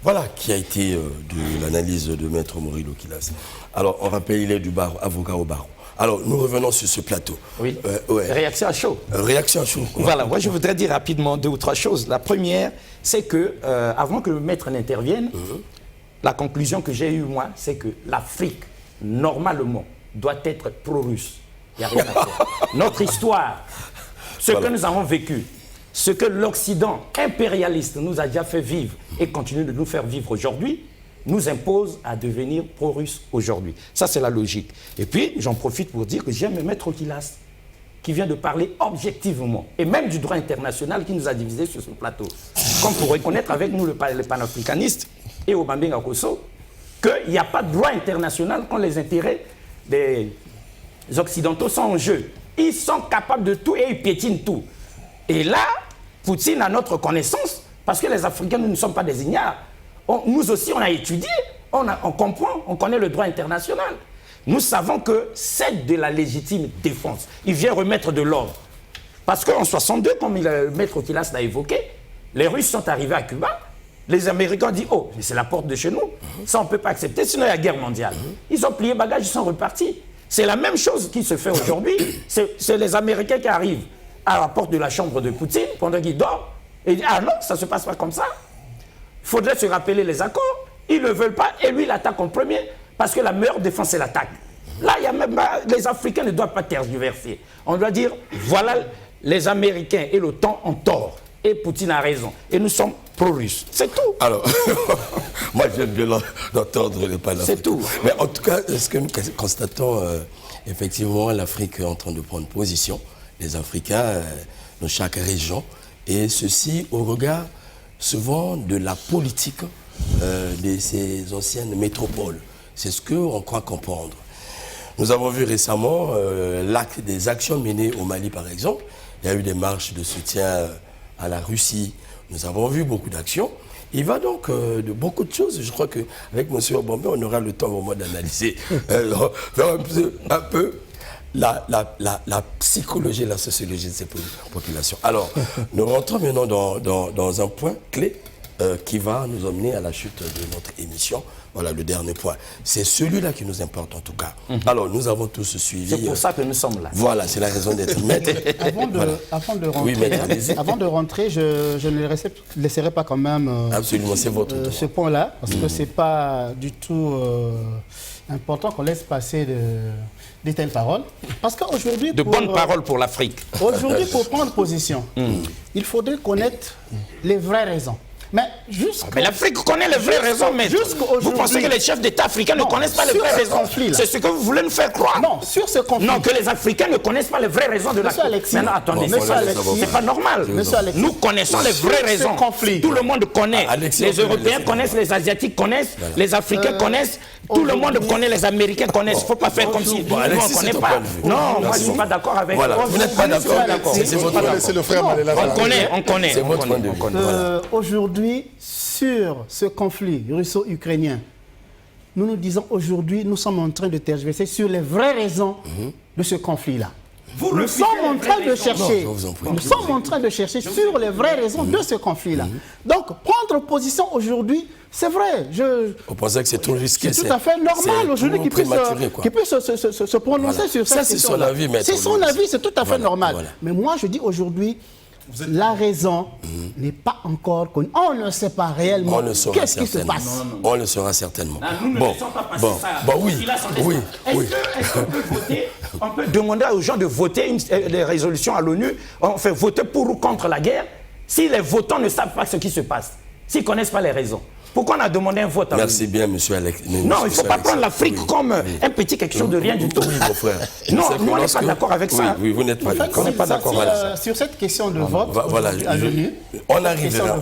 Voilà qui a été de l'analyse de Maître Morilo Kilas. Alors, on rappelle, il est du barreau, avocat au barreau. Alors, nous revenons sur ce plateau. Oui. Réaction à chaud. Réaction à chaud. Voilà, moi je voudrais dire rapidement 2 ou 3 choses. La première, c'est que, avant que le maître n'intervienne, la conclusion que j'ai eue, moi, c'est que l'Afrique, normalement, doit être pro-russe. Il n'y a rien à faire. Notre histoire, ce que nous avons vécu, ce que l'Occident impérialiste nous a déjà fait vivre et continue de nous faire vivre aujourd'hui, nous impose à devenir pro-russe aujourd'hui. Ça, c'est la logique. Et puis, j'en profite pour dire que j'aime Maître Kilas, qui vient de parler objectivement, et même du droit international qui nous a divisés sur ce plateau. Comme pour reconnaître avec nous, les panafricanistes et Obambenga Kosso, qu'il n'y a pas de droit international quand les intérêts des Occidentaux sont en jeu. Ils sont capables de tout et ils piétinent tout. Et là, Poutine, à notre connaissance, parce que les Africains, nous ne sommes pas des ignares, nous aussi, on a étudié, on comprend, on connaît le droit international. Nous savons que c'est de la légitime défense. Il vient remettre de l'ordre. Parce qu'en 1962, comme le maître Kilas l'a évoqué, les Russes sont arrivés à Cuba, les Américains ont dit « Oh, mais c'est la porte de chez nous, ça on ne peut pas accepter, sinon il y a guerre mondiale. » Ils ont plié bagages, ils sont repartis. C'est la même chose qui se fait aujourd'hui. C'est les Américains qui arrivent à la porte de la chambre de Poutine pendant qu'il dort et disent « Ah non, ça ne se passe pas comme ça. » Il faudrait se rappeler les accords. Ils ne veulent pas et lui, il attaque en premier parce que la meilleure défense, c'est l'attaque. Là, il y a même, les Africains ne doivent pas tergiverser. On doit dire, voilà, les Américains et l'OTAN ont tort. Et Poutine a raison. Et nous sommes pro-russes. C'est tout. Alors, moi, j'aime bien d'entendre les panafricains. C'est tout. Mais en tout cas, ce que nous constatons, effectivement, l'Afrique est en train de prendre position. Les Africains, dans chaque région. Et ceci au regard souvent de la politique de ces anciennes métropoles. C'est ce qu'on croit comprendre. Nous avons vu récemment des actions menées au Mali, par exemple. Il y a eu des marches de soutien à la Russie. Nous avons vu beaucoup d'actions. Il va donc de beaucoup de choses. Je crois qu'avec M. Obambe, on aura le temps au moins d'analyser un peu la psychologie, la sociologie de ces populations. Alors, nous rentrons maintenant dans un point clé qui va nous emmener à la chute de notre émission. Voilà le dernier point. C'est celui-là qui nous importe en tout cas. Alors, nous avons tous suivi. C'est pour ça que nous sommes là. Voilà, c'est la raison d'être maître. Avant de rentrer, je ne laisserai pas quand même absolument, c'est votre droit. Ce point-là, parce que ce n'est pas du tout important qu'on laisse passer de telles paroles. Parce qu'aujourd'hui... De bonnes paroles pour l'Afrique. Aujourd'hui, pour prendre position, il faudrait connaître les vraies raisons. Mais l'Afrique connaît les vraies raisons, mais vous pensez que les chefs d'État africains ne connaissent pas les vraies raisons? C'est ce que vous voulez nous faire croire. Non, sur ce conflit. Non, que les Africains ne connaissent pas les vraies raisons de la crise. Maintenant, attendez, c'est pas normal. Nous connaissons les vraies raisons. Tout le monde connaît. Les Européens connaissent, les Asiatiques connaissent, les Africains connaissent, tout le monde connaît, les Américains connaissent. Il ne faut pas faire comme si nous, on ne connaît pas. Non, moi, je ne suis pas d'accord avec vous. Vous n'êtes pas d'accord. C'est le frère Maléla. On connaît. C'est votre point de vue. Aujourd'hui, sur ce conflit russo-ukrainien, nous nous disons aujourd'hui, nous sommes en train de tergiverser sur les vraies raisons de ce conflit-là. Nous sommes en train de chercher, nous sommes en train de chercher sur les vraies raisons de ce conflit-là. Donc, prendre position aujourd'hui, c'est vrai. On pensait que c'est trop risqué. C'est tout à fait normal aujourd'hui qu'il puisse se prononcer sur cette question. C'est son avis, maître. C'est son avis, c'est tout à fait normal. Mais moi, je dis aujourd'hui, la raison n'est pas encore connue. On ne sait pas réellement qu'est-ce qui se passe. On le saura certainement. Nous ne laissons pas passer ça. Oui. Est-ce qu'on peut voter? On peut demander aux gens de voter les résolutions à l'ONU. On fait voter pour ou contre la guerre. Si les votants ne savent pas ce qui se passe, s'ils ne connaissent pas les raisons. Pourquoi on a demandé un vote à l'ONU? Merci bien, monsieur Alex. Non, il ne faut pas prendre l'Afrique comme un petit quelque chose de rien du tout. Oui, mon frère. Non, nous, on n'est pas d'accord avec ça. Oui, vous n'êtes pas d'accord. On n'est pas d'accord avec ça. Sur cette question de vote, à l'ONU, on arrivera.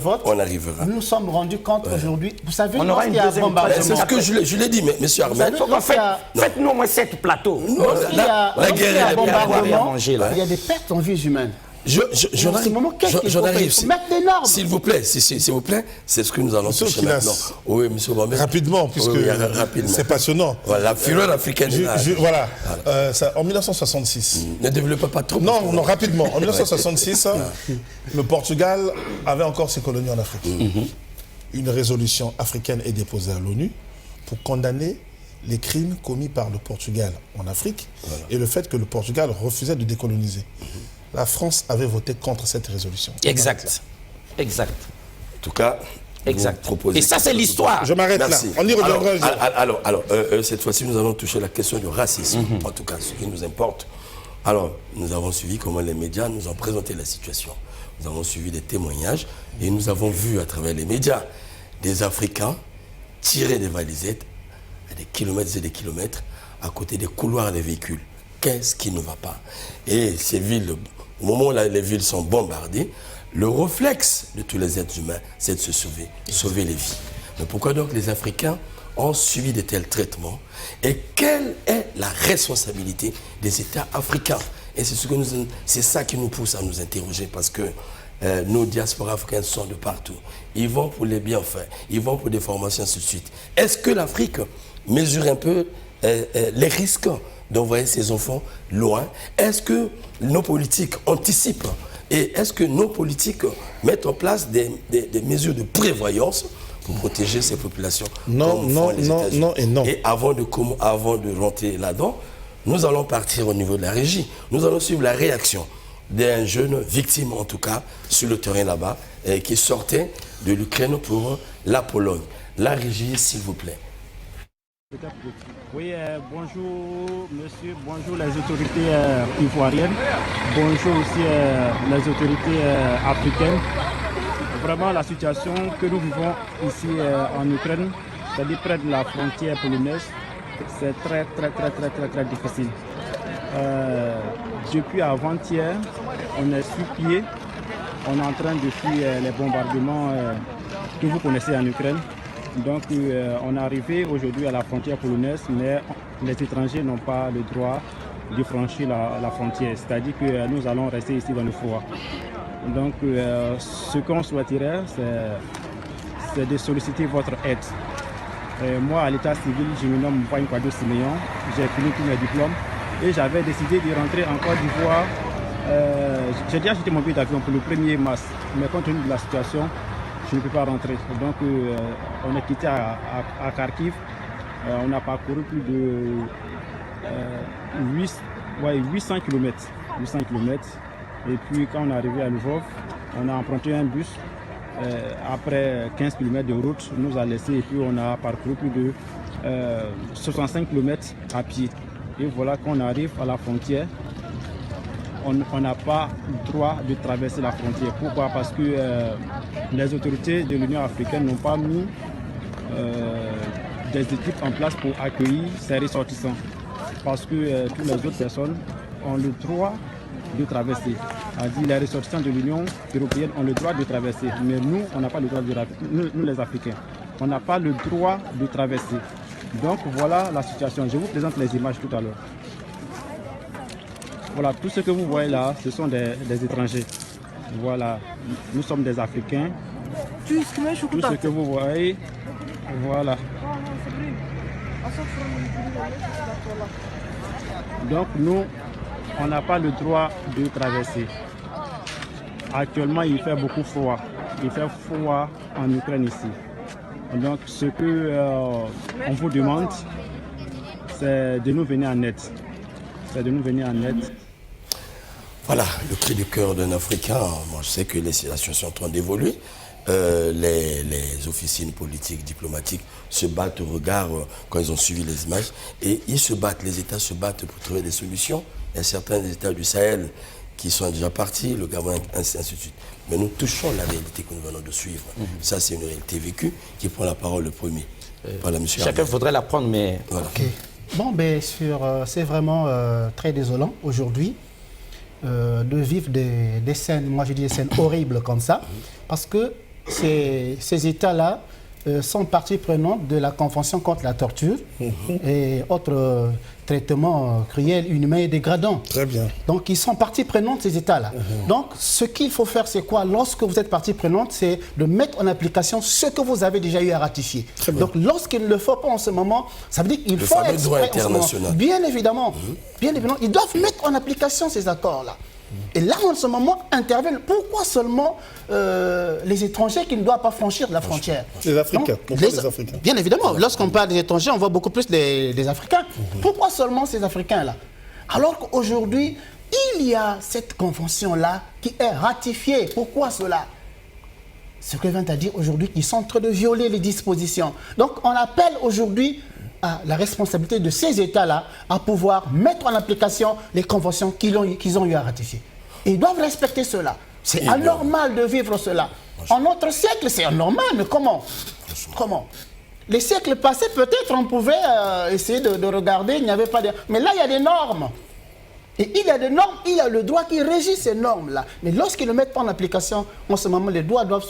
Nous nous sommes rendus compte aujourd'hui. Vous savez, on aura une deuxième bombardement. C'est ce que je l'ai dit, mais monsieur Ahmed. Faites-nous au moins 7 plateaux. La guerre est bombardement. Il y a des pertes en vies humaines. J'en arrive. S'il vous plaît, c'est ce que nous allons toucher maintenant. Oui, monsieur Mohamed. Rapidement, puisque c'est passionnant. Voilà, la fureur africaine. Voilà. En 1966. Ne développez pas trop. Non, rapidement. En 1966, le Portugal avait encore ses colonies en Afrique. Une résolution africaine est déposée à l'ONU pour condamner les crimes commis par le Portugal en Afrique et le fait que le Portugal refusait de décoloniser. La France avait voté contre cette résolution. Exact. En tout cas, exact. Et ça, c'est l'histoire. Je m'arrête là. On y reviendra. Alors, cette fois-ci, nous allons toucher la question du racisme. En tout cas, ce qui nous importe. Alors, nous avons suivi comment les médias nous ont présenté la situation. Nous avons suivi des témoignages et nous avons vu à travers les médias des Africains tirer des valisettes à des kilomètres et des kilomètres à côté des couloirs des véhicules. Qu'est-ce qui ne va pas? Et ces villes, au moment où les villes sont bombardées, le réflexe de tous les êtres humains, c'est de se sauver les vies. Mais pourquoi donc les Africains ont subi de tels traitements? Et quelle est la responsabilité des États africains? Et c'est ça qui nous pousse à nous interroger, parce que nos diasporas africaines sont de partout. Ils vont pour les bienfaits, ils vont pour des formations, ainsi de suite. Est-ce que l'Afrique mesure un peu les risques d'envoyer ses enfants loin? Est-ce que nos politiques anticipent? Et est-ce que nos politiques mettent en place des mesures de prévoyance pour protéger ces populations? Non et non. Et avant de rentrer là-dedans, nous allons partir au niveau de la régie. Nous allons suivre la réaction d'un jeune victime, en tout cas, sur le terrain là-bas, qui sortait de l'Ukraine pour la Pologne. La régie, s'il vous plaît. Oui, bonjour monsieur, bonjour les autorités ivoiriennes, bonjour aussi les autorités africaines. Vraiment la situation que nous vivons ici en Ukraine, c'est-à-dire près de la frontière polonaise, c'est très difficile. Depuis avant-hier, on est sur pied, on est en train de fuir les bombardements que vous connaissez en Ukraine. Donc on est arrivé aujourd'hui à la frontière polonaise, mais les étrangers n'ont pas le droit de franchir la frontière. C'est-à-dire que nous allons rester ici dans le froid. Donc ce qu'on souhaiterait, c'est de solliciter votre aide. Moi, à l'état civil, je me nomme Mpagne Kwadwo Siméon, j'ai fini tous mes diplômes et j'avais décidé de rentrer en Côte d'Ivoire. J'ai déjà acheté mon billet d'avion pour le 1er mars, mais compte tenu de la situation, je ne peux pas rentrer. Donc on est quitté à Kharkiv. On a parcouru plus de 800 km. Et puis quand on est arrivé à Lvov, on a emprunté un bus. Après 15 km de route, nous a laissé et puis on a parcouru plus de 65 km à pied. Et voilà qu'on arrive à la frontière. On n'a pas le droit de traverser la frontière. Pourquoi? Parce que les autorités de l'Union africaine n'ont pas mis des équipes en place pour accueillir ces ressortissants. Parce que toutes les autres personnes ont le droit de traverser. Les ressortissants de l'Union européenne ont le droit de traverser. Mais nous, on n'a pas le droit de traverser. Nous, les Africains, on n'a pas le droit de traverser. Donc voilà la situation. Je vous présente les images tout à l'heure. Voilà, tout ce que vous voyez là, ce sont des étrangers. Voilà, nous sommes des Africains. Tout ce que vous voyez, voilà. Donc nous, on n'a pas le droit de traverser. Actuellement, il fait beaucoup froid. Il fait froid en Ukraine ici. Donc ce que on vous demande, c'est de nous venir en aide. C'est de nous venir en aide. Voilà, le cri du cœur d'un Africain. Moi, je sais que les situations sont en train d'évoluer. Les officines politiques, diplomatiques se battent au regard quand ils ont suivi les images. Et ils se battent, les États se battent pour trouver des solutions. Il y a certains États du Sahel qui sont déjà partis, le Gabon, ainsi de suite. Mais nous touchons la réalité que nous venons de suivre. Ça, c'est une réalité vécue. Qui prend la parole le premier. Voilà, monsieur. Chacun voudrait la prendre, mais... Voilà. Okay. Bon, ben, c'est vraiment très désolant aujourd'hui de vivre des scènes, moi je dis des scènes horribles comme ça, parce que ces États-là sont partie prenante de la Convention contre la torture et autres traitements cruels, inhumains et dégradants. Très bien. Donc, ils sont partie prenante de ces États-là. Donc, ce qu'il faut faire, c'est quoi? Lorsque vous êtes partie prenante, c'est de mettre en application ce que vous avez déjà eu à ratifier. Donc, lorsqu'il ne le faut pas en ce moment, ça veut dire qu'il faut fameux droit exprès en ce moment. international. Bien évidemment, ils doivent mettre en application ces accords-là. Et là, en ce moment, interviennent. Pourquoi seulement les étrangers qui ne doivent pas franchir la frontière? Les Africains. Non, Les Africains. Bien évidemment, lorsqu'on parle des étrangers, on voit beaucoup plus des Africains. Pourquoi seulement ces Africains-là? Alors qu'aujourd'hui, il y a cette convention-là qui est ratifiée. Pourquoi cela? Ce que vient à dire aujourd'hui, qu'ils sont en train de violer les dispositions. Donc, on appelle aujourd'hui à la responsabilité de ces États-là à pouvoir mettre en application les conventions qu'ils ont eu à ratifier. Et ils doivent respecter cela. C'est anormal de vivre cela. En notre siècle, c'est anormal, mais comment? Comment? Les siècles passés, peut-être on pouvait essayer de regarder, il n'y avait pas de... Mais là, il y a des normes. Et il y a des normes, il y a le droit qui régit ces normes-là. Mais lorsqu'ils ne mettent pas en application, en ce moment, les voix doivent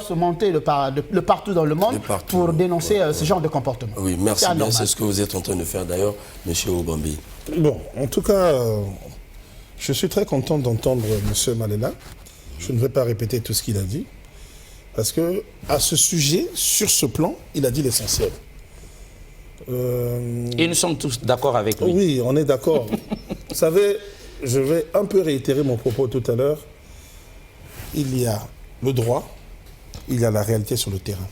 se monter de partout dans le monde pour dénoncer ce genre de comportement. Oui, merci bien. C'est ce que vous êtes en train de faire d'ailleurs, M. Obambi. Bon, en tout cas, je suis très content d'entendre M. Malela. Je ne vais pas répéter tout ce qu'il a dit. Parce que à ce sujet, sur ce plan, il a dit l'essentiel. Et nous sommes tous d'accord avec lui. Oui, on est d'accord. Vous savez, je vais un peu réitérer mon propos tout à l'heure. Il y a le droit, il y a la réalité sur le terrain.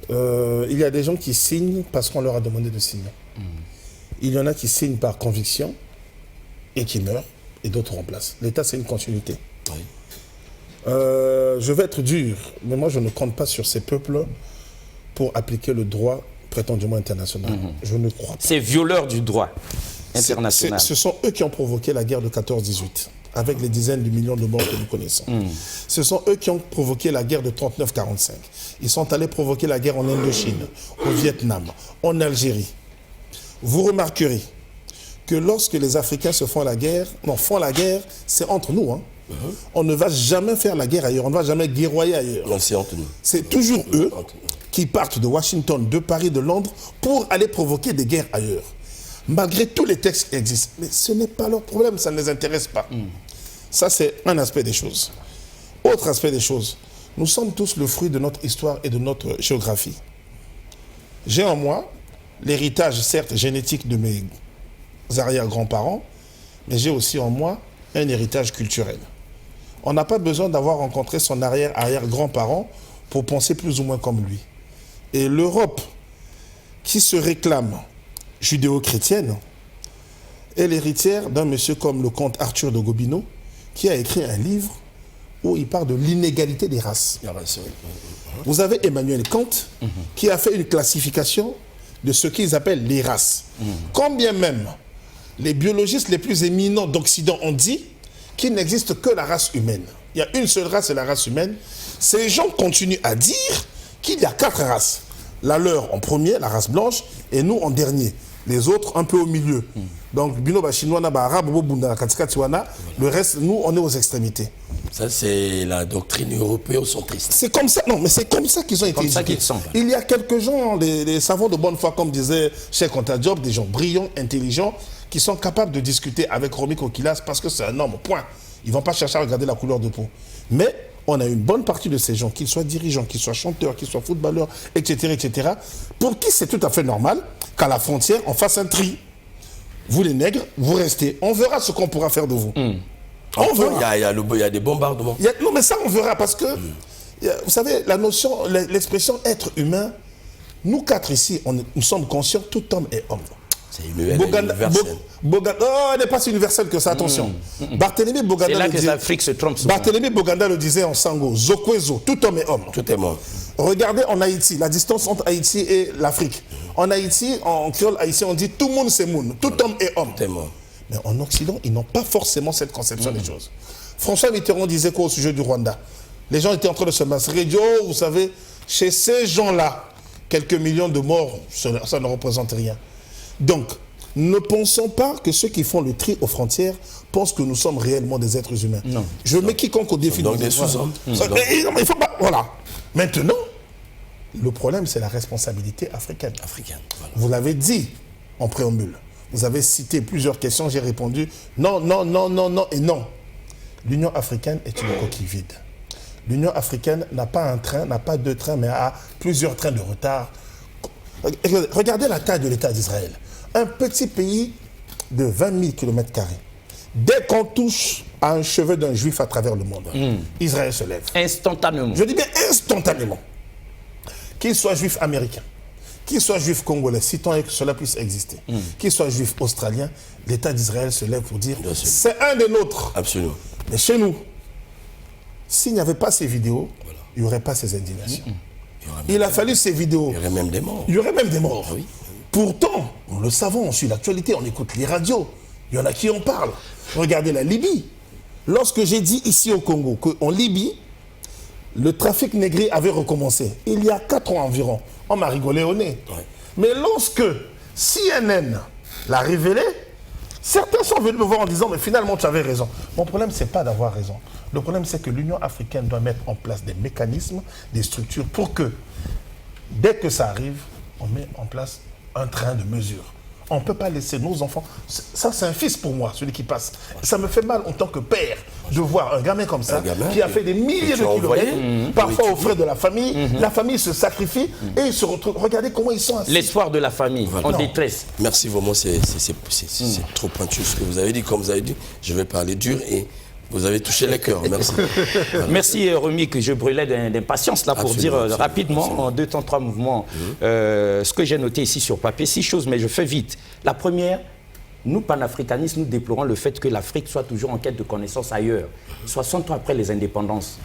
Il y a des gens qui signent parce qu'on leur a demandé de signer. Il y en a qui signent par conviction et qui meurent, et d'autres remplacent. L'État, c'est une continuité. Oui. Je vais être dur, mais moi, je ne compte pas sur ces peuples pour appliquer le droit prétendument international. Je ne crois pas. C'est violeur du droit international. Ce sont eux qui ont provoqué la guerre de 14-18, avec les dizaines de millions de morts que nous connaissons. Ce sont eux qui ont provoqué la guerre de 39-45. Ils sont allés provoquer la guerre en Indochine, au Vietnam, en Algérie. Vous remarquerez que lorsque les Africains se font la guerre, c'est entre nous. Hein. On ne va jamais faire la guerre ailleurs, on ne va jamais guerroyer ailleurs. Non, c'est entre nous. C'est toujours eux qui partent de Washington, de Paris, de Londres, pour aller provoquer des guerres ailleurs. Malgré tous les textes qui existent. Mais ce n'est pas leur problème, ça ne les intéresse pas. Ça, c'est un aspect des choses. Autre aspect des choses, nous sommes tous le fruit de notre histoire et de notre géographie. J'ai en moi l'héritage, certes, génétique de mes arrière-grands-parents, mais j'ai aussi en moi un héritage culturel. On n'a pas besoin d'avoir rencontré son arrière-arrière-grand-parent pour penser plus ou moins comme lui. Et l'Europe, qui se réclame judéo-chrétienne, est l'héritière d'un monsieur comme le comte Arthur de Gobineau, qui a écrit un livre où il parle de l'inégalité des races. Vous avez Emmanuel Kant, qui a fait une classification de ce qu'ils appellent les races. Quand bien même les biologistes les plus éminents d'Occident ont dit qu'il n'existe que la race humaine. Il y a une seule race, c'est la race humaine. Ces gens continuent à dire qu'il y a 4 races. La leur en premier, la race blanche, et nous en dernier. Les autres un peu au milieu. Donc, Binoba chinois, arabe, le reste, nous, on est aux extrémités. Ça, c'est la doctrine européocentriste. C'est comme ça, non, mais c'est comme ça qu'ils ont été éduqués. Il y a quelques gens, les savants de bonne foi, comme disait Cheikh Anta Diop, des gens brillants, intelligents, qui sont capables de discuter avec Romy Kokilas parce que c'est un homme, point. Ils ne vont pas chercher à regarder la couleur de peau. Mais on a une bonne partie de ces gens, qu'ils soient dirigeants, qu'ils soient chanteurs, qu'ils soient footballeurs, etc., pour qui c'est tout à fait normal qu'à la frontière, on fasse un tri. Vous les nègres, vous restez. On verra ce qu'on pourra faire de vous. On verra. Il y a des bombardements. Non, mais ça, on verra parce que, vous savez, la notion, l'expression être humain, nous quatre ici, nous sommes conscients, tout homme est homme. C'est universel. Elle n'est pas si universelle que ça, attention. Barthélemy Boganda c'est là que l'Afrique se trompe souvent. Barthélemy Boganda le disait en Sango, Zokwezo, tout homme est homme. Tout est mort. Regardez en Haïti, la distance entre Haïti et l'Afrique. En Haïti, en créole haïtien, on dit tout le monde c'est moun, tout homme est homme. Tout est mort. Mais en Occident, ils n'ont pas forcément cette conception des choses. François Mitterrand disait quoi au sujet du Rwanda? Les gens étaient en train de se massacrer. Vous savez, chez ces gens-là, quelques millions de morts, ça ne représente rien. Donc, ne pensons pas que ceux qui font le tri aux frontières pensent que nous sommes réellement des êtres humains. Non. Je mets quiconque au défi. Donc des sous-hommes. Il faut pas. Voilà. Maintenant, le problème, c'est la responsabilité africaine. Voilà. Vous l'avez dit en préambule. Vous avez cité plusieurs questions, j'ai répondu non, non, non, non, non et non. L'Union africaine est une coquille vide. L'Union africaine n'a pas un train, n'a pas deux trains, mais a plusieurs trains de retard. Regardez la taille de l'État d'Israël. Un petit pays de 20 000 km². Dès qu'on touche à un cheveu d'un juif à travers le monde, Israël se lève. Instantanément. Je dis bien instantanément. Qu'il soit juif américain, qu'il soit juif congolais, si tant est que cela puisse exister, qu'il soit juif australien, l'État d'Israël se lève pour dire c'est un des nôtres. Absolument. Mais chez nous, s'il n'y avait pas ces vidéos, il n'y aurait pas ces indignations. Il a fallu ces vidéos. Il y aurait même des morts. Il y aurait même des morts. Oui. Pourtant, nous le savons, on suit l'actualité, on écoute les radios. Il y en a qui en parlent. Regardez la Libye. Lorsque j'ai dit ici au Congo qu'en Libye, le trafic négrier avait recommencé, il y a 4 ans environ, on m'a rigolé au nez. Ouais. Mais lorsque CNN l'a révélé, certains sont venus me voir en disant « mais finalement tu avais raison ». Mon problème, ce n'est pas d'avoir raison. Le problème, c'est que l'Union africaine doit mettre en place des mécanismes, des structures pour que, dès que ça arrive, on met en place un train de mesure. On ne peut pas laisser nos enfants... Ça, c'est un fils pour moi, celui qui passe. Ça me fait mal en tant que père de voir un gamin comme ça, qui a fait des milliers de kilomètres, parfois aux frais de la famille. La famille se sacrifie et ils se retrouvent... Regardez comment ils sont assis. L'espoir de la famille, en détresse. Merci vraiment, c'est trop pointu ce que vous avez dit. Comme vous avez dit, je vais parler dur et... Vous avez touché les cœurs, merci. Voilà. Merci Romic, je brûlais d'impatience là pour dire rapidement, en 2 temps 3 mouvements, ce que j'ai noté ici sur papier, 6 choses, mais je fais vite. La première, nous panafricanistes, nous déplorons le fait que l'Afrique soit toujours en quête de connaissances ailleurs. 60 ans après les indépendances,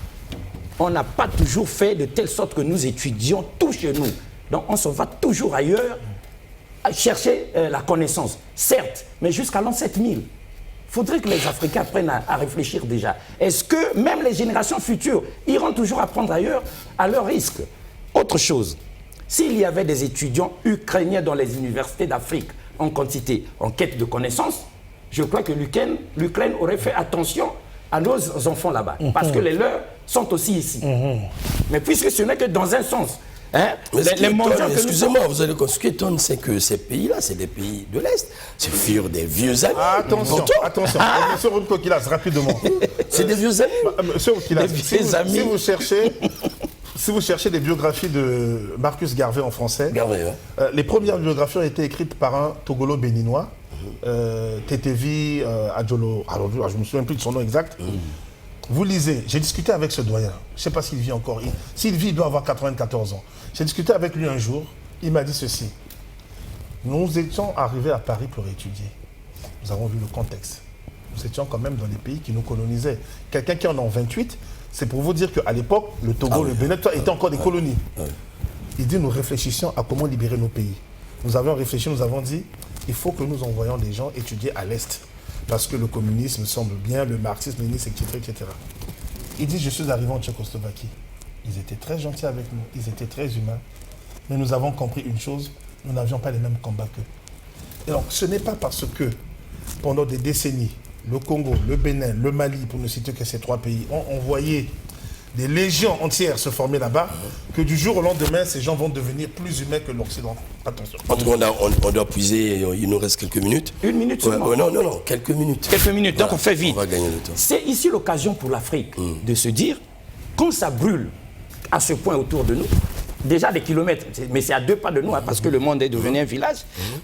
on n'a pas toujours fait de telle sorte que nous étudions tout chez nous. Donc on se va toujours ailleurs à chercher la connaissance, certes, mais jusqu'à l'an 7000. Il faudrait que les Africains apprennent à réfléchir déjà. Est-ce que même les générations futures iront toujours apprendre ailleurs à leur risque? Autre chose, s'il y avait des étudiants ukrainiens dans les universités d'Afrique en quantité, en quête de connaissances, je crois que l'Ukraine aurait fait attention à nos enfants là-bas. Parce que les leurs sont aussi ici. Mais puisque ce n'est que dans un sens... Hein? Excusez-moi, vous allez ce qui étonne, c'est que ces pays-là, c'est des pays de l'Est. Ce furent des vieux amis. Attention. Monsieur Runko-Kilas, rapidement. C'est des vieux amis. Monsieur Runko-Kilas, si vous cherchez des biographies de Marcus Garvey en français, les premières biographies ont été écrites par un Togolo béninois, Tetevi Adjolo. Alors, je ne me souviens plus de son nom exact. Vous lisez, j'ai discuté avec ce doyen, je ne sais pas s'il vit encore, s'il vit, il doit avoir 94 ans. J'ai discuté avec lui un jour, il m'a dit ceci. Nous étions arrivés à Paris pour étudier. Nous avons vu le contexte. Nous étions quand même dans des pays qui nous colonisaient. Quelqu'un qui en a 28, c'est pour vous dire qu'à l'époque, le Togo, le Bénin, étaient encore des colonies. Il dit, nous réfléchissions à comment libérer nos pays. Nous avions réfléchi, nous avons dit, il faut que nous envoyions des gens étudier à l'Est. Parce que le communisme semble bien, le marxisme, etc., etc. Il dit, je suis arrivé en Tchécoslovaquie. Ils étaient très gentils avec nous, ils étaient très humains. Mais nous avons compris une chose, nous n'avions pas les mêmes combats qu'eux. Et donc, ce n'est pas parce que, pendant des décennies, le Congo, le Bénin, le Mali, pour ne citer que ces 3 pays, ont envoyé des légions entières se former là-bas, que du jour au lendemain, ces gens vont devenir plus humains que l'Occident. Attention. En tout cas, on doit puiser, il nous reste quelques minutes. 1 minute seulement. Non, quelques minutes. Quelques minutes, donc on fait vite. On va gagner le temps. C'est ici l'occasion pour l'Afrique de se dire, quand ça brûle à ce point autour de nous, déjà des kilomètres, mais c'est à 2 pas de nous, hein, parce que le monde est devenu un village,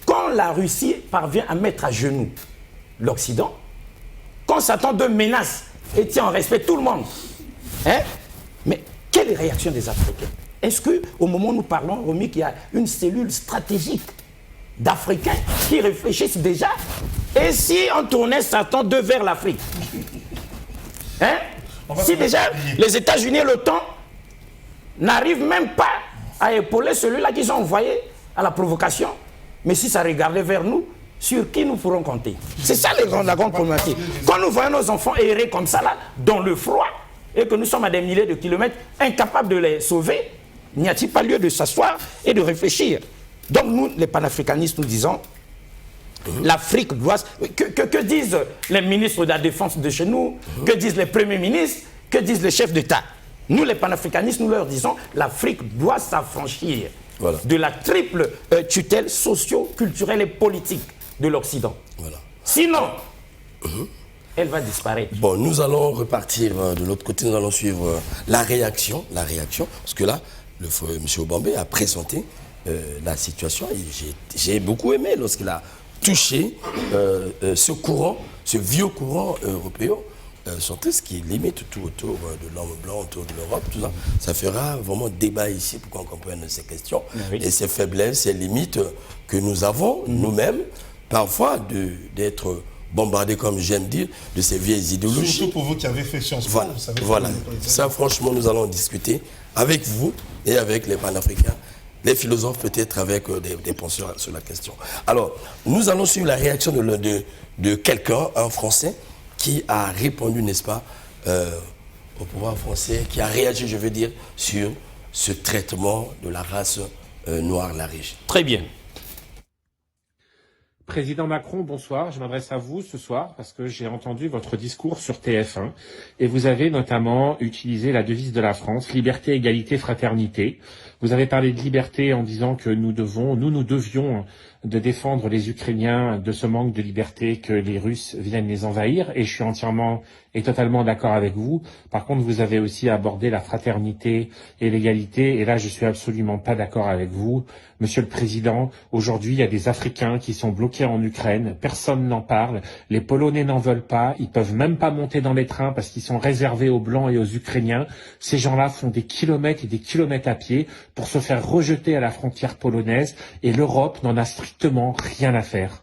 quand la Russie parvient à mettre à genoux l'Occident, quand Satan de menace et tient en respect tout le monde, hein, mais quelle est la réaction des Africains? Est-ce qu'au moment où nous parlons, Romy, qu'il y a une cellule stratégique d'Africains qui réfléchissent déjà? Et si on tournait Satan 2 vers l'Afrique, hein? Si déjà les États-Unis et l'OTAN n'arrivent même pas à épauler celui-là qu'ils ont envoyé à la provocation, mais si ça regardait vers nous, sur qui nous pourrons compter? C'est ça la grande problématique. Quand nous voyons nos enfants errer comme ça, là, dans le froid, et que nous sommes à des milliers de kilomètres, incapables de les sauver, n'y a-t-il pas lieu de s'asseoir et de réfléchir? Donc nous, les panafricanistes, nous disons, l'Afrique doit... Que disent les ministres de la Défense de chez nous? Que disent les premiers ministres? Que disent les chefs d'État? Nous, les panafricanistes, nous leur disons, l'Afrique doit s'affranchir de la triple tutelle socio-culturelle et politique de l'Occident. Sinon, elle va disparaître. Bon, nous allons repartir de l'autre côté, nous allons suivre la réaction, parce que là, M. Obambe a présenté la situation, et j'ai beaucoup aimé lorsqu'il a touché ce courant, ce vieux courant européen, surtout ce qui limite tout autour de l'homme blanc, autour de l'Europe, tout ça. Ça fera vraiment débat ici pour qu'on comprenne ces questions et ces faiblesses, ces limites que nous avons nous-mêmes, parfois d'être bombardés, comme j'aime dire, de ces vieilles idéologies. Surtout pour vous qui avez fait Sciences Po, vous savez. Voilà. Ça, franchement, nous allons discuter avec vous et avec les panafricains, les philosophes peut-être avec des penseurs sur la question. Alors, nous allons suivre la réaction de quelqu'un, un Français, qui a répondu, n'est-ce pas, au pouvoir français, qui a réagi, je veux dire, sur ce traitement de la race noire, la riche. Très bien. Président Macron, bonsoir. Je m'adresse à vous ce soir parce que j'ai entendu votre discours sur TF1 et vous avez notamment utilisé la devise de la France, liberté, égalité, fraternité. Vous avez parlé de liberté en disant que nous devions de défendre les Ukrainiens de ce manque de liberté que les Russes viennent les envahir et je suis entièrement et totalement d'accord avec vous. Par contre, vous avez aussi abordé la fraternité et l'égalité et là, je suis absolument pas d'accord avec vous. Monsieur le Président, aujourd'hui, il y a des Africains qui sont bloqués en Ukraine. Personne n'en parle. Les Polonais n'en veulent pas. Ils peuvent même pas monter dans les trains parce qu'ils sont réservés aux Blancs et aux Ukrainiens. Ces gens-là font des kilomètres et des kilomètres à pied pour se faire rejeter à la frontière polonaise et l'Europe n'en a strictement rien à faire.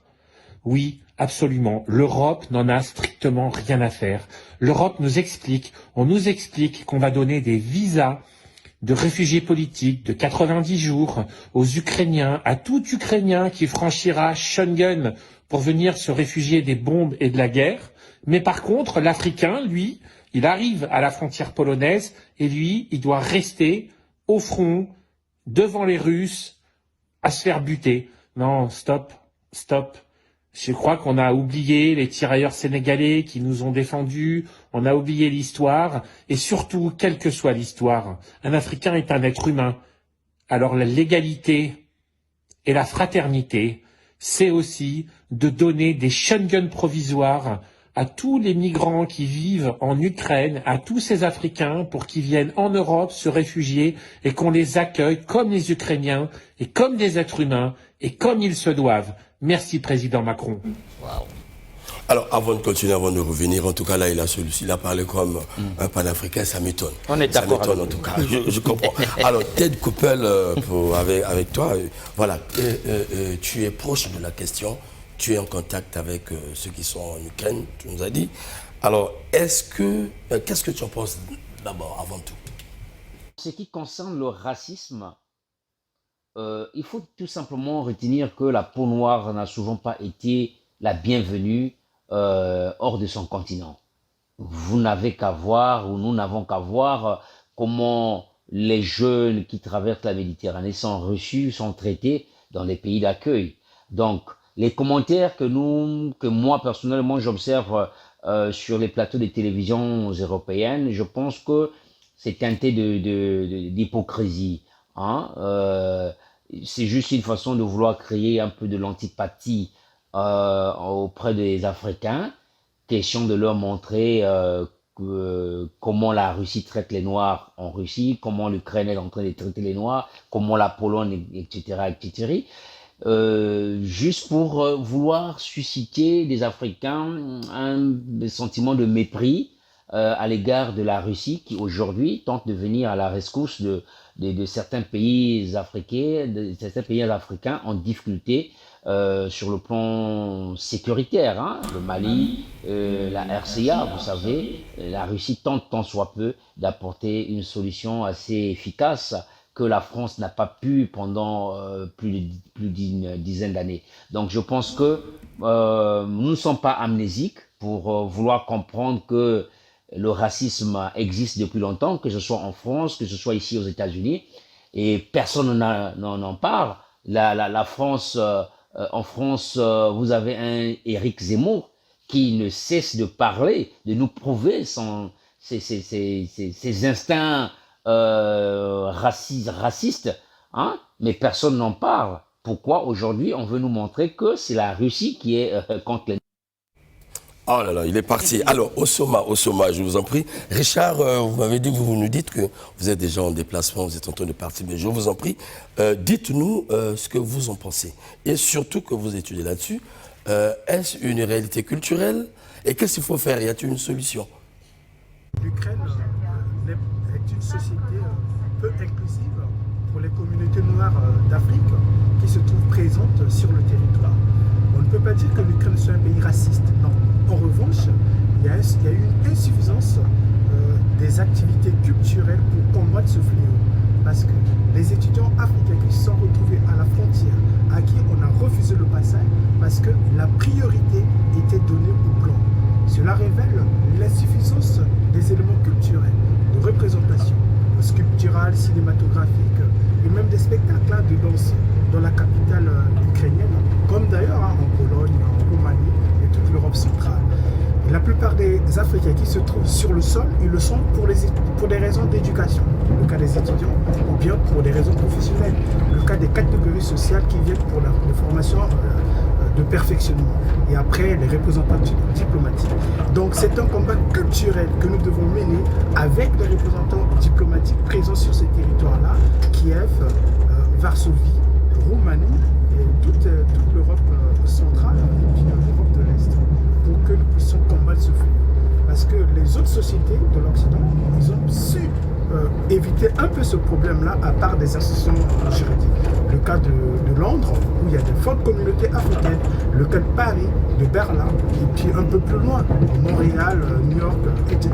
Oui, absolument. L'Europe n'en a strictement rien à faire. L'Europe on nous explique qu'on va donner des visas de réfugiés politiques de 90 jours aux Ukrainiens, à tout Ukrainien qui franchira Schengen pour venir se réfugier des bombes et de la guerre. Mais par contre, l'Africain, lui, il arrive à la frontière polonaise et lui, il doit rester au front, devant les Russes, à se faire buter. Non, stop. Je crois qu'on a oublié les tirailleurs sénégalais qui nous ont défendus, on a oublié l'histoire, et surtout, quelle que soit l'histoire, un Africain est un être humain. Alors la légalité et la fraternité, c'est aussi de donner des Schengen provisoires à tous les migrants qui vivent en Ukraine, à tous ces Africains pour qu'ils viennent en Europe se réfugier et qu'on les accueille comme les Ukrainiens et comme des êtres humains et comme ils se doivent. Merci, Président Macron. Wow. Alors, avant de continuer, avant de revenir, en tout cas, là, il a parlé comme un panafricain, ça m'étonne. On est d'accord. Ça m'étonne, en tout cas, je comprends. Alors, Ted Koppel, avec toi, voilà, tu es proche de la question, tu es en contact avec ceux qui sont en Ukraine, tu nous as dit. Alors, qu'est-ce que tu en penses d'abord, avant tout? Ce qui concerne le racisme, il faut tout simplement retenir que la peau noire n'a souvent pas été la bienvenue hors de son continent. Vous n'avez qu'à voir, ou nous n'avons qu'à voir comment les jeunes qui traversent la Méditerranée sont reçus, sont traités dans les pays d'accueil. Donc, les commentaires que moi personnellement j'observe sur les plateaux de télévision européennes, je pense que c'est teinté d'hypocrisie. C'est juste une façon de vouloir créer un peu de l'antipathie auprès des Africains, question de leur montrer comment la Russie traite les Noirs en Russie, comment l'Ukraine est en train de traiter les Noirs, comment la Pologne, etc., etc. Juste pour vouloir susciter des Africains un sentiment de mépris à l'égard de la Russie qui aujourd'hui tente de venir à la rescousse de certains pays africains, en difficulté sur le plan sécuritaire. Hein. Le Mali, la RCA, vous savez, la Russie tente tant soit peu d'apporter une solution assez efficace que la France n'a pas pu pendant plus d'une dizaine d'années. Donc je pense que nous ne sommes pas amnésiques pour vouloir comprendre que le racisme existe depuis longtemps, que ce soit en France, que ce soit ici aux États-Unis, et personne n'en parle. La France, en France, vous avez un Éric Zemmour qui ne cesse de parler, de nous prouver ses instincts racistes, hein? Mais personne n'en parle. Pourquoi aujourd'hui on veut nous montrer que c'est la Russie qui est contre les... Oh là là, il est parti. Alors, Osoma, je vous en prie. Richard, vous m'avez dit, vous nous dites que vous êtes déjà en déplacement, vous êtes en train de partir, mais je vous en prie, dites-nous ce que vous en pensez. Et surtout que vous étudiez là-dessus, est-ce une réalité culturelle? Et qu'est-ce qu'il faut faire? Y a-t-il une solution? L'Ukraine est une société peu inclusive pour les communautés noires d'Afrique qui se trouvent présentes sur le territoire. On ne peut pas dire que l'Ukraine soit un pays raciste, non. En revanche, il y a eu une insuffisance des activités culturelles pour combattre ce fléau. Parce que les étudiants africains qui se sont retrouvés à la frontière, à qui on a refusé le passage, parce que la priorité était donnée aux Blancs. Cela révèle l'insuffisance des éléments culturels, de représentation, sculpturale, cinématographique, et même des spectacles de danse dans la capitale ukrainienne, comme d'ailleurs en Pologne, en Roumanie et toute l'Europe centrale. Et la plupart des Africains qui se trouvent sur le sol, ils le sont pour des raisons d'éducation, le cas des étudiants, ou bien pour des raisons professionnelles, le cas des catégories sociales qui viennent pour la formation de perfectionnement, et après les représentants diplomatiques. Donc c'est un combat culturel que nous devons mener avec les représentants diplomatiques présents sur ces territoires-là, Kiev, Varsovie, Roumanie et toute l'Europe centrale et puis l'Europe de l'Est, pour que nous puissions combattre ce fléau. Parce que les autres sociétés de l'Occident, ils ont su éviter un peu ce problème-là à part des institutions juridiques. Le cas de Londres, où il y a de fortes communautés africaines, le cas de Paris, de Berlin, et puis un peu plus loin, Montréal, New York, etc.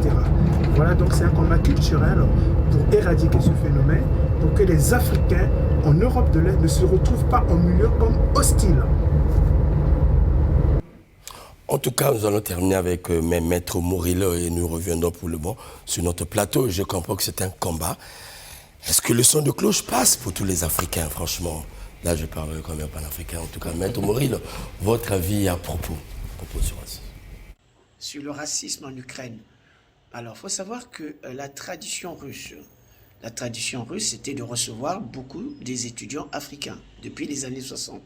Voilà, donc c'est un combat culturel pour éradiquer ce phénomène, pour que les Africains en Europe de l'Est ne se retrouvent pas en milieu comme hostile. En tout cas, nous allons terminer avec Maître Morillo et nous reviendrons pour le bon sur notre plateau. Je comprends que c'est un combat. Est-ce que le son de cloche passe pour tous les Africains, franchement? Là, je parle comme un panafricain. En tout cas, Maître Morillo, votre avis à propos sur ça? Sur le racisme en Ukraine. Alors, il faut savoir que la tradition russe, c'était de recevoir beaucoup des étudiants africains depuis les années 60.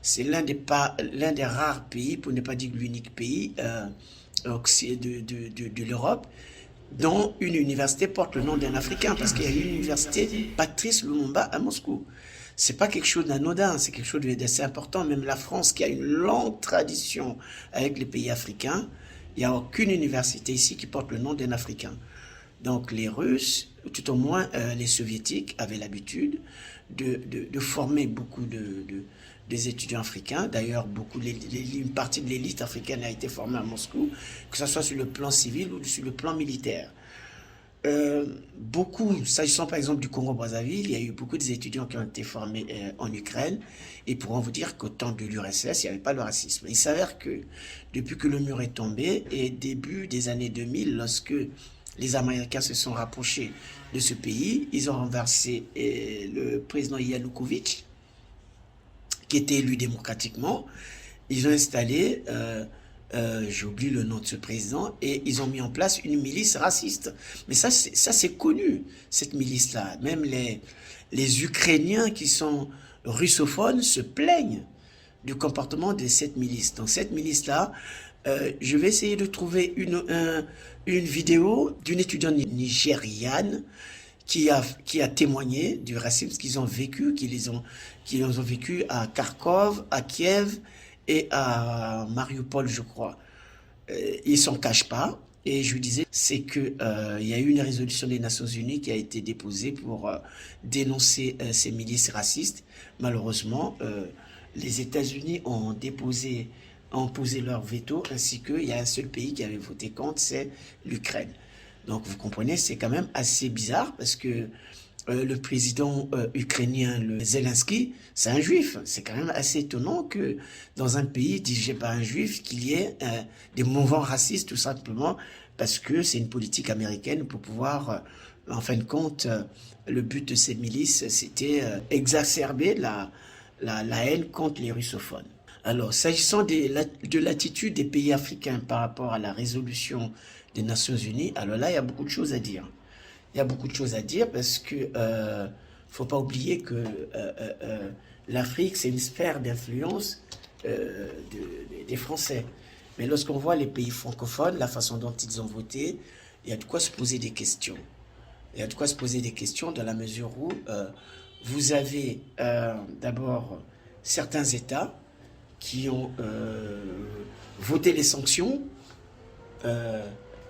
C'est l'un des rares pays, pour ne pas dire l'unique pays de l'Europe, dont une université porte le nom d'un Africain, parce qu'il y a l'université Patrice Lumumba à Moscou. C'est pas quelque chose d'anodin, c'est quelque chose d'assez important. Même la France, qui a une longue tradition avec les pays africains, il n'y a aucune université ici qui porte le nom d'un Africain. Donc les Russes, tout au moins les Soviétiques, avaient l'habitude de former beaucoup des étudiants africains. D'ailleurs, une partie de l'élite africaine a été formée à Moscou, que ce soit sur le plan civil ou sur le plan militaire. S'agissant par exemple du Congo-Brazzaville, il y a eu beaucoup d'étudiants qui ont été formés en Ukraine, et pourront vous dire qu'au temps de l'URSS, il n'y avait pas le racisme. Il s'avère que depuis que le mur est tombé, et début des années 2000, lorsque les Américains se sont rapprochés de ce pays, ils ont renversé le président Yanukovych, qui était élu démocratiquement. Ils ont installé, j'oublie le nom de ce président, et ils ont mis en place une milice raciste. Mais ça c'est connu, cette milice-là. Même les Ukrainiens qui sont russophones se plaignent du comportement de cette milice. Donc cette milice-là Je vais essayer de trouver une vidéo d'une étudiante nigériane qui a témoigné du racisme qu'ils ont vécu, qu'ils ont vécu à Kharkov, à Kiev et à Mariupol, je crois. Ils s'en cachent pas. Et je lui disais, c'est que il y a eu une résolution des Nations Unies qui a été déposée pour dénoncer ces milices racistes. Malheureusement, les États-Unis ont posé leur veto, ainsi qu'il y a un seul pays qui avait voté contre, c'est l'Ukraine. Donc vous comprenez, c'est quand même assez bizarre parce que le président ukrainien, le Zelensky, c'est un juif. C'est quand même assez étonnant que dans un pays dirigé par un juif, qu'il y ait des mouvements racistes tout simplement parce que c'est une politique américaine pour pouvoir, en fin de compte, le but de ces milices, c'était exacerber la haine contre les russophones. Alors, s'agissant de l'attitude des pays africains par rapport à la résolution des Nations Unies, alors là, il y a beaucoup de choses à dire. Il y a beaucoup de choses à dire parce que faut pas oublier que l'Afrique, c'est une sphère d'influence des Français. Mais lorsqu'on voit les pays francophones, la façon dont ils ont voté, il y a de quoi se poser des questions. Il y a de quoi se poser des questions dans la mesure où vous avez d'abord certains États qui ont voté les sanctions.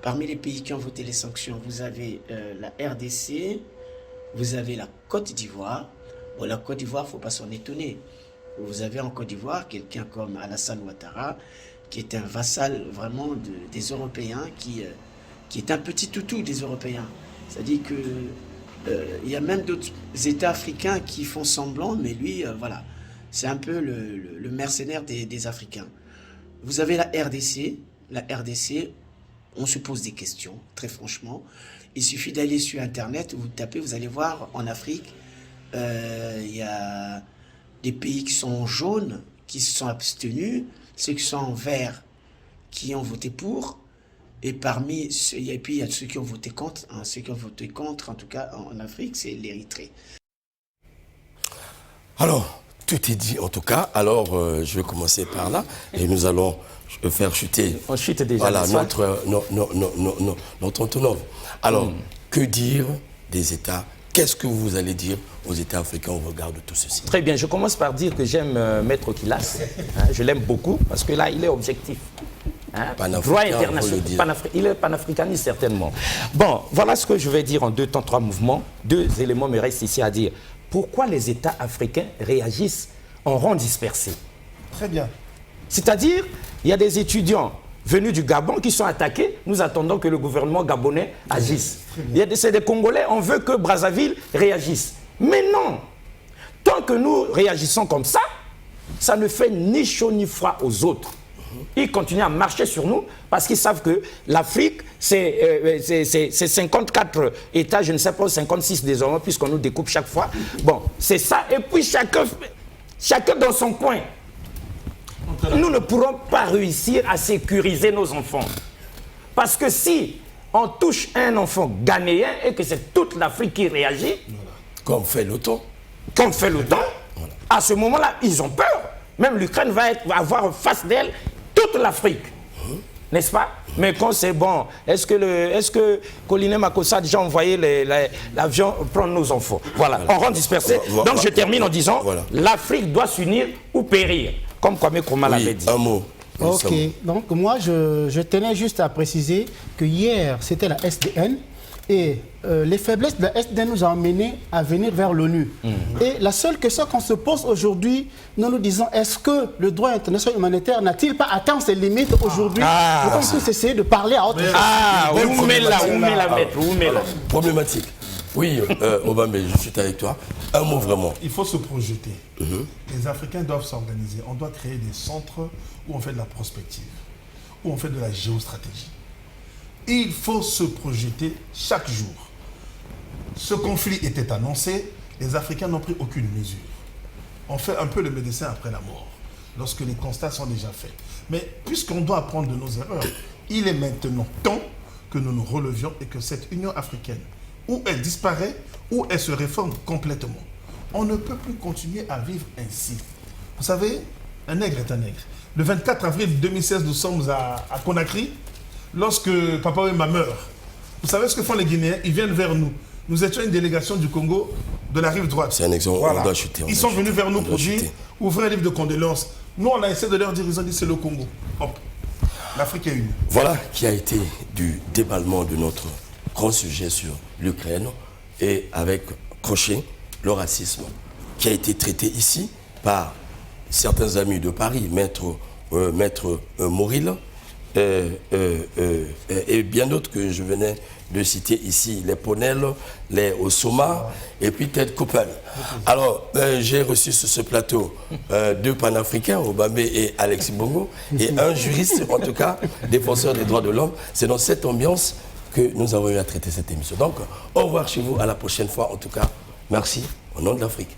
Parmi les pays qui ont voté les sanctions, vous avez la RDC, vous avez la Côte d'Ivoire. Bon, la Côte d'Ivoire, il ne faut pas s'en étonner. Vous avez en Côte d'Ivoire quelqu'un comme Alassane Ouattara, qui est un vassal vraiment des Européens, qui est un petit toutou des Européens. C'est-à-dire qu'il y a même d'autres États africains qui font semblant, mais lui, voilà, c'est un peu le mercenaire des Africains. Vous avez la RDC. La RDC, on se pose des questions, très franchement. Il suffit d'aller sur Internet, vous tapez, vous allez voir, en Afrique, il y a des pays qui sont en jaune, qui se sont abstenus, ceux qui sont en vert, qui ont voté pour, et puis il y a ceux qui ont voté contre. Hein, ceux qui ont voté contre, en tout cas en Afrique, c'est l'Érythrée. Alors, tout est dit en tout cas. Alors, je vais commencer par là, et nous allons faire chuter voilà, notre entonnoir. Alors, que dire des États? Qu'est-ce que vous allez dire aux États africains au regard de tout ceci? Très bien, je commence par dire que j'aime Maître Kilas. Hein, je l'aime beaucoup parce que là, il est objectif. Hein, droit international, il est panafricaniste certainement. Bon, voilà ce que je vais dire en 2 temps, 3 mouvements. 2 éléments me restent ici à dire. Pourquoi les États africains réagissent en rang dispersé? Très bien. C'est-à-dire, il y a des étudiants venus du Gabon qui sont attaqués. Nous attendons que le gouvernement gabonais agisse. C'est des Congolais, on veut que Brazzaville réagisse. Mais non, tant que nous réagissons comme ça, ça ne fait ni chaud ni froid aux autres. Ils continuent à marcher sur nous parce qu'ils savent que l'Afrique, c'est 54 États, je ne sais pas, 56 désormais, puisqu'on nous découpe chaque fois. Bon, c'est ça. Et puis chacun dans son coin. Nous ne pourrons pas réussir à sécuriser nos enfants. Parce que si on touche un enfant ghanéen et que c'est toute l'Afrique qui réagit, comme fait l'OTAN, voilà. À ce moment-là, ils ont peur. Même l'Ukraine va avoir en face d'elle toute l'Afrique. N'est-ce pas? Mais quand c'est bon, est-ce que Colline Makossa a déjà envoyé l'avion prendre nos enfants? Voilà, on rend dispersé. Donc je termine en disant, l'Afrique doit s'unir ou périr. Comme Kwame Nkrumah l'avait dit. Un mot. Ok, donc moi je tenais juste à préciser que hier c'était la SDN et les faiblesses de la SDN nous ont amenés à venir vers l'ONU. Et la seule question qu'on se pose aujourd'hui, nous disons, est-ce que le droit international humanitaire n'a-t-il pas atteint ses limites aujourd'hui? Je pense que c'est essayer de parler à autre chose. Où met la problématique. Oui, Obama, je suis avec toi. Un mot vraiment. Il faut se projeter. Les Africains doivent s'organiser. On doit créer des centres où on fait de la prospective, où on fait de la géostratégie. Il faut se projeter chaque jour. Ce conflit était annoncé, les Africains n'ont pris aucune mesure. On fait un peu le médecin après la mort, lorsque les constats sont déjà faits. Mais puisqu'on doit apprendre de nos erreurs, il est maintenant temps que nous nous relevions et que cette Union africaine, ou elle disparaît, ou elle se réforme complètement. On ne peut plus continuer à vivre ainsi. Vous savez, Un nègre est un nègre. Le 24 avril 2016, nous sommes à Conakry, lorsque Papa Wemba meurt. Vous savez ce que font les Guinéens? Ils viennent vers nous. Nous étions une délégation du Congo de la rive droite. C'est un exemple, voilà. On doit chuter. Ils sont venus vers nous pour dire, ouvrez un livre de condoléances. Nous, on a essayé de leur dire, ils ont dit, c'est le Congo. Hop. L'Afrique est unie. Voilà qui a été du déballement de notre grand sujet sur l'Ukraine et avec crochet le racisme qui a été traité ici par certains amis de Paris, Maître Moril et bien d'autres que je venais de citer ici, les Ponel, les Osoma et puis Ted Koppel. Alors, j'ai reçu sur ce plateau deux panafricains, Obamé et Alexis Bongo, et un juriste, en tout cas, défenseur des droits de l'homme. C'est dans cette ambiance que nous avons eu à traiter cette émission. Donc, au revoir chez vous, à la prochaine fois. En tout cas, merci, au nom de l'Afrique.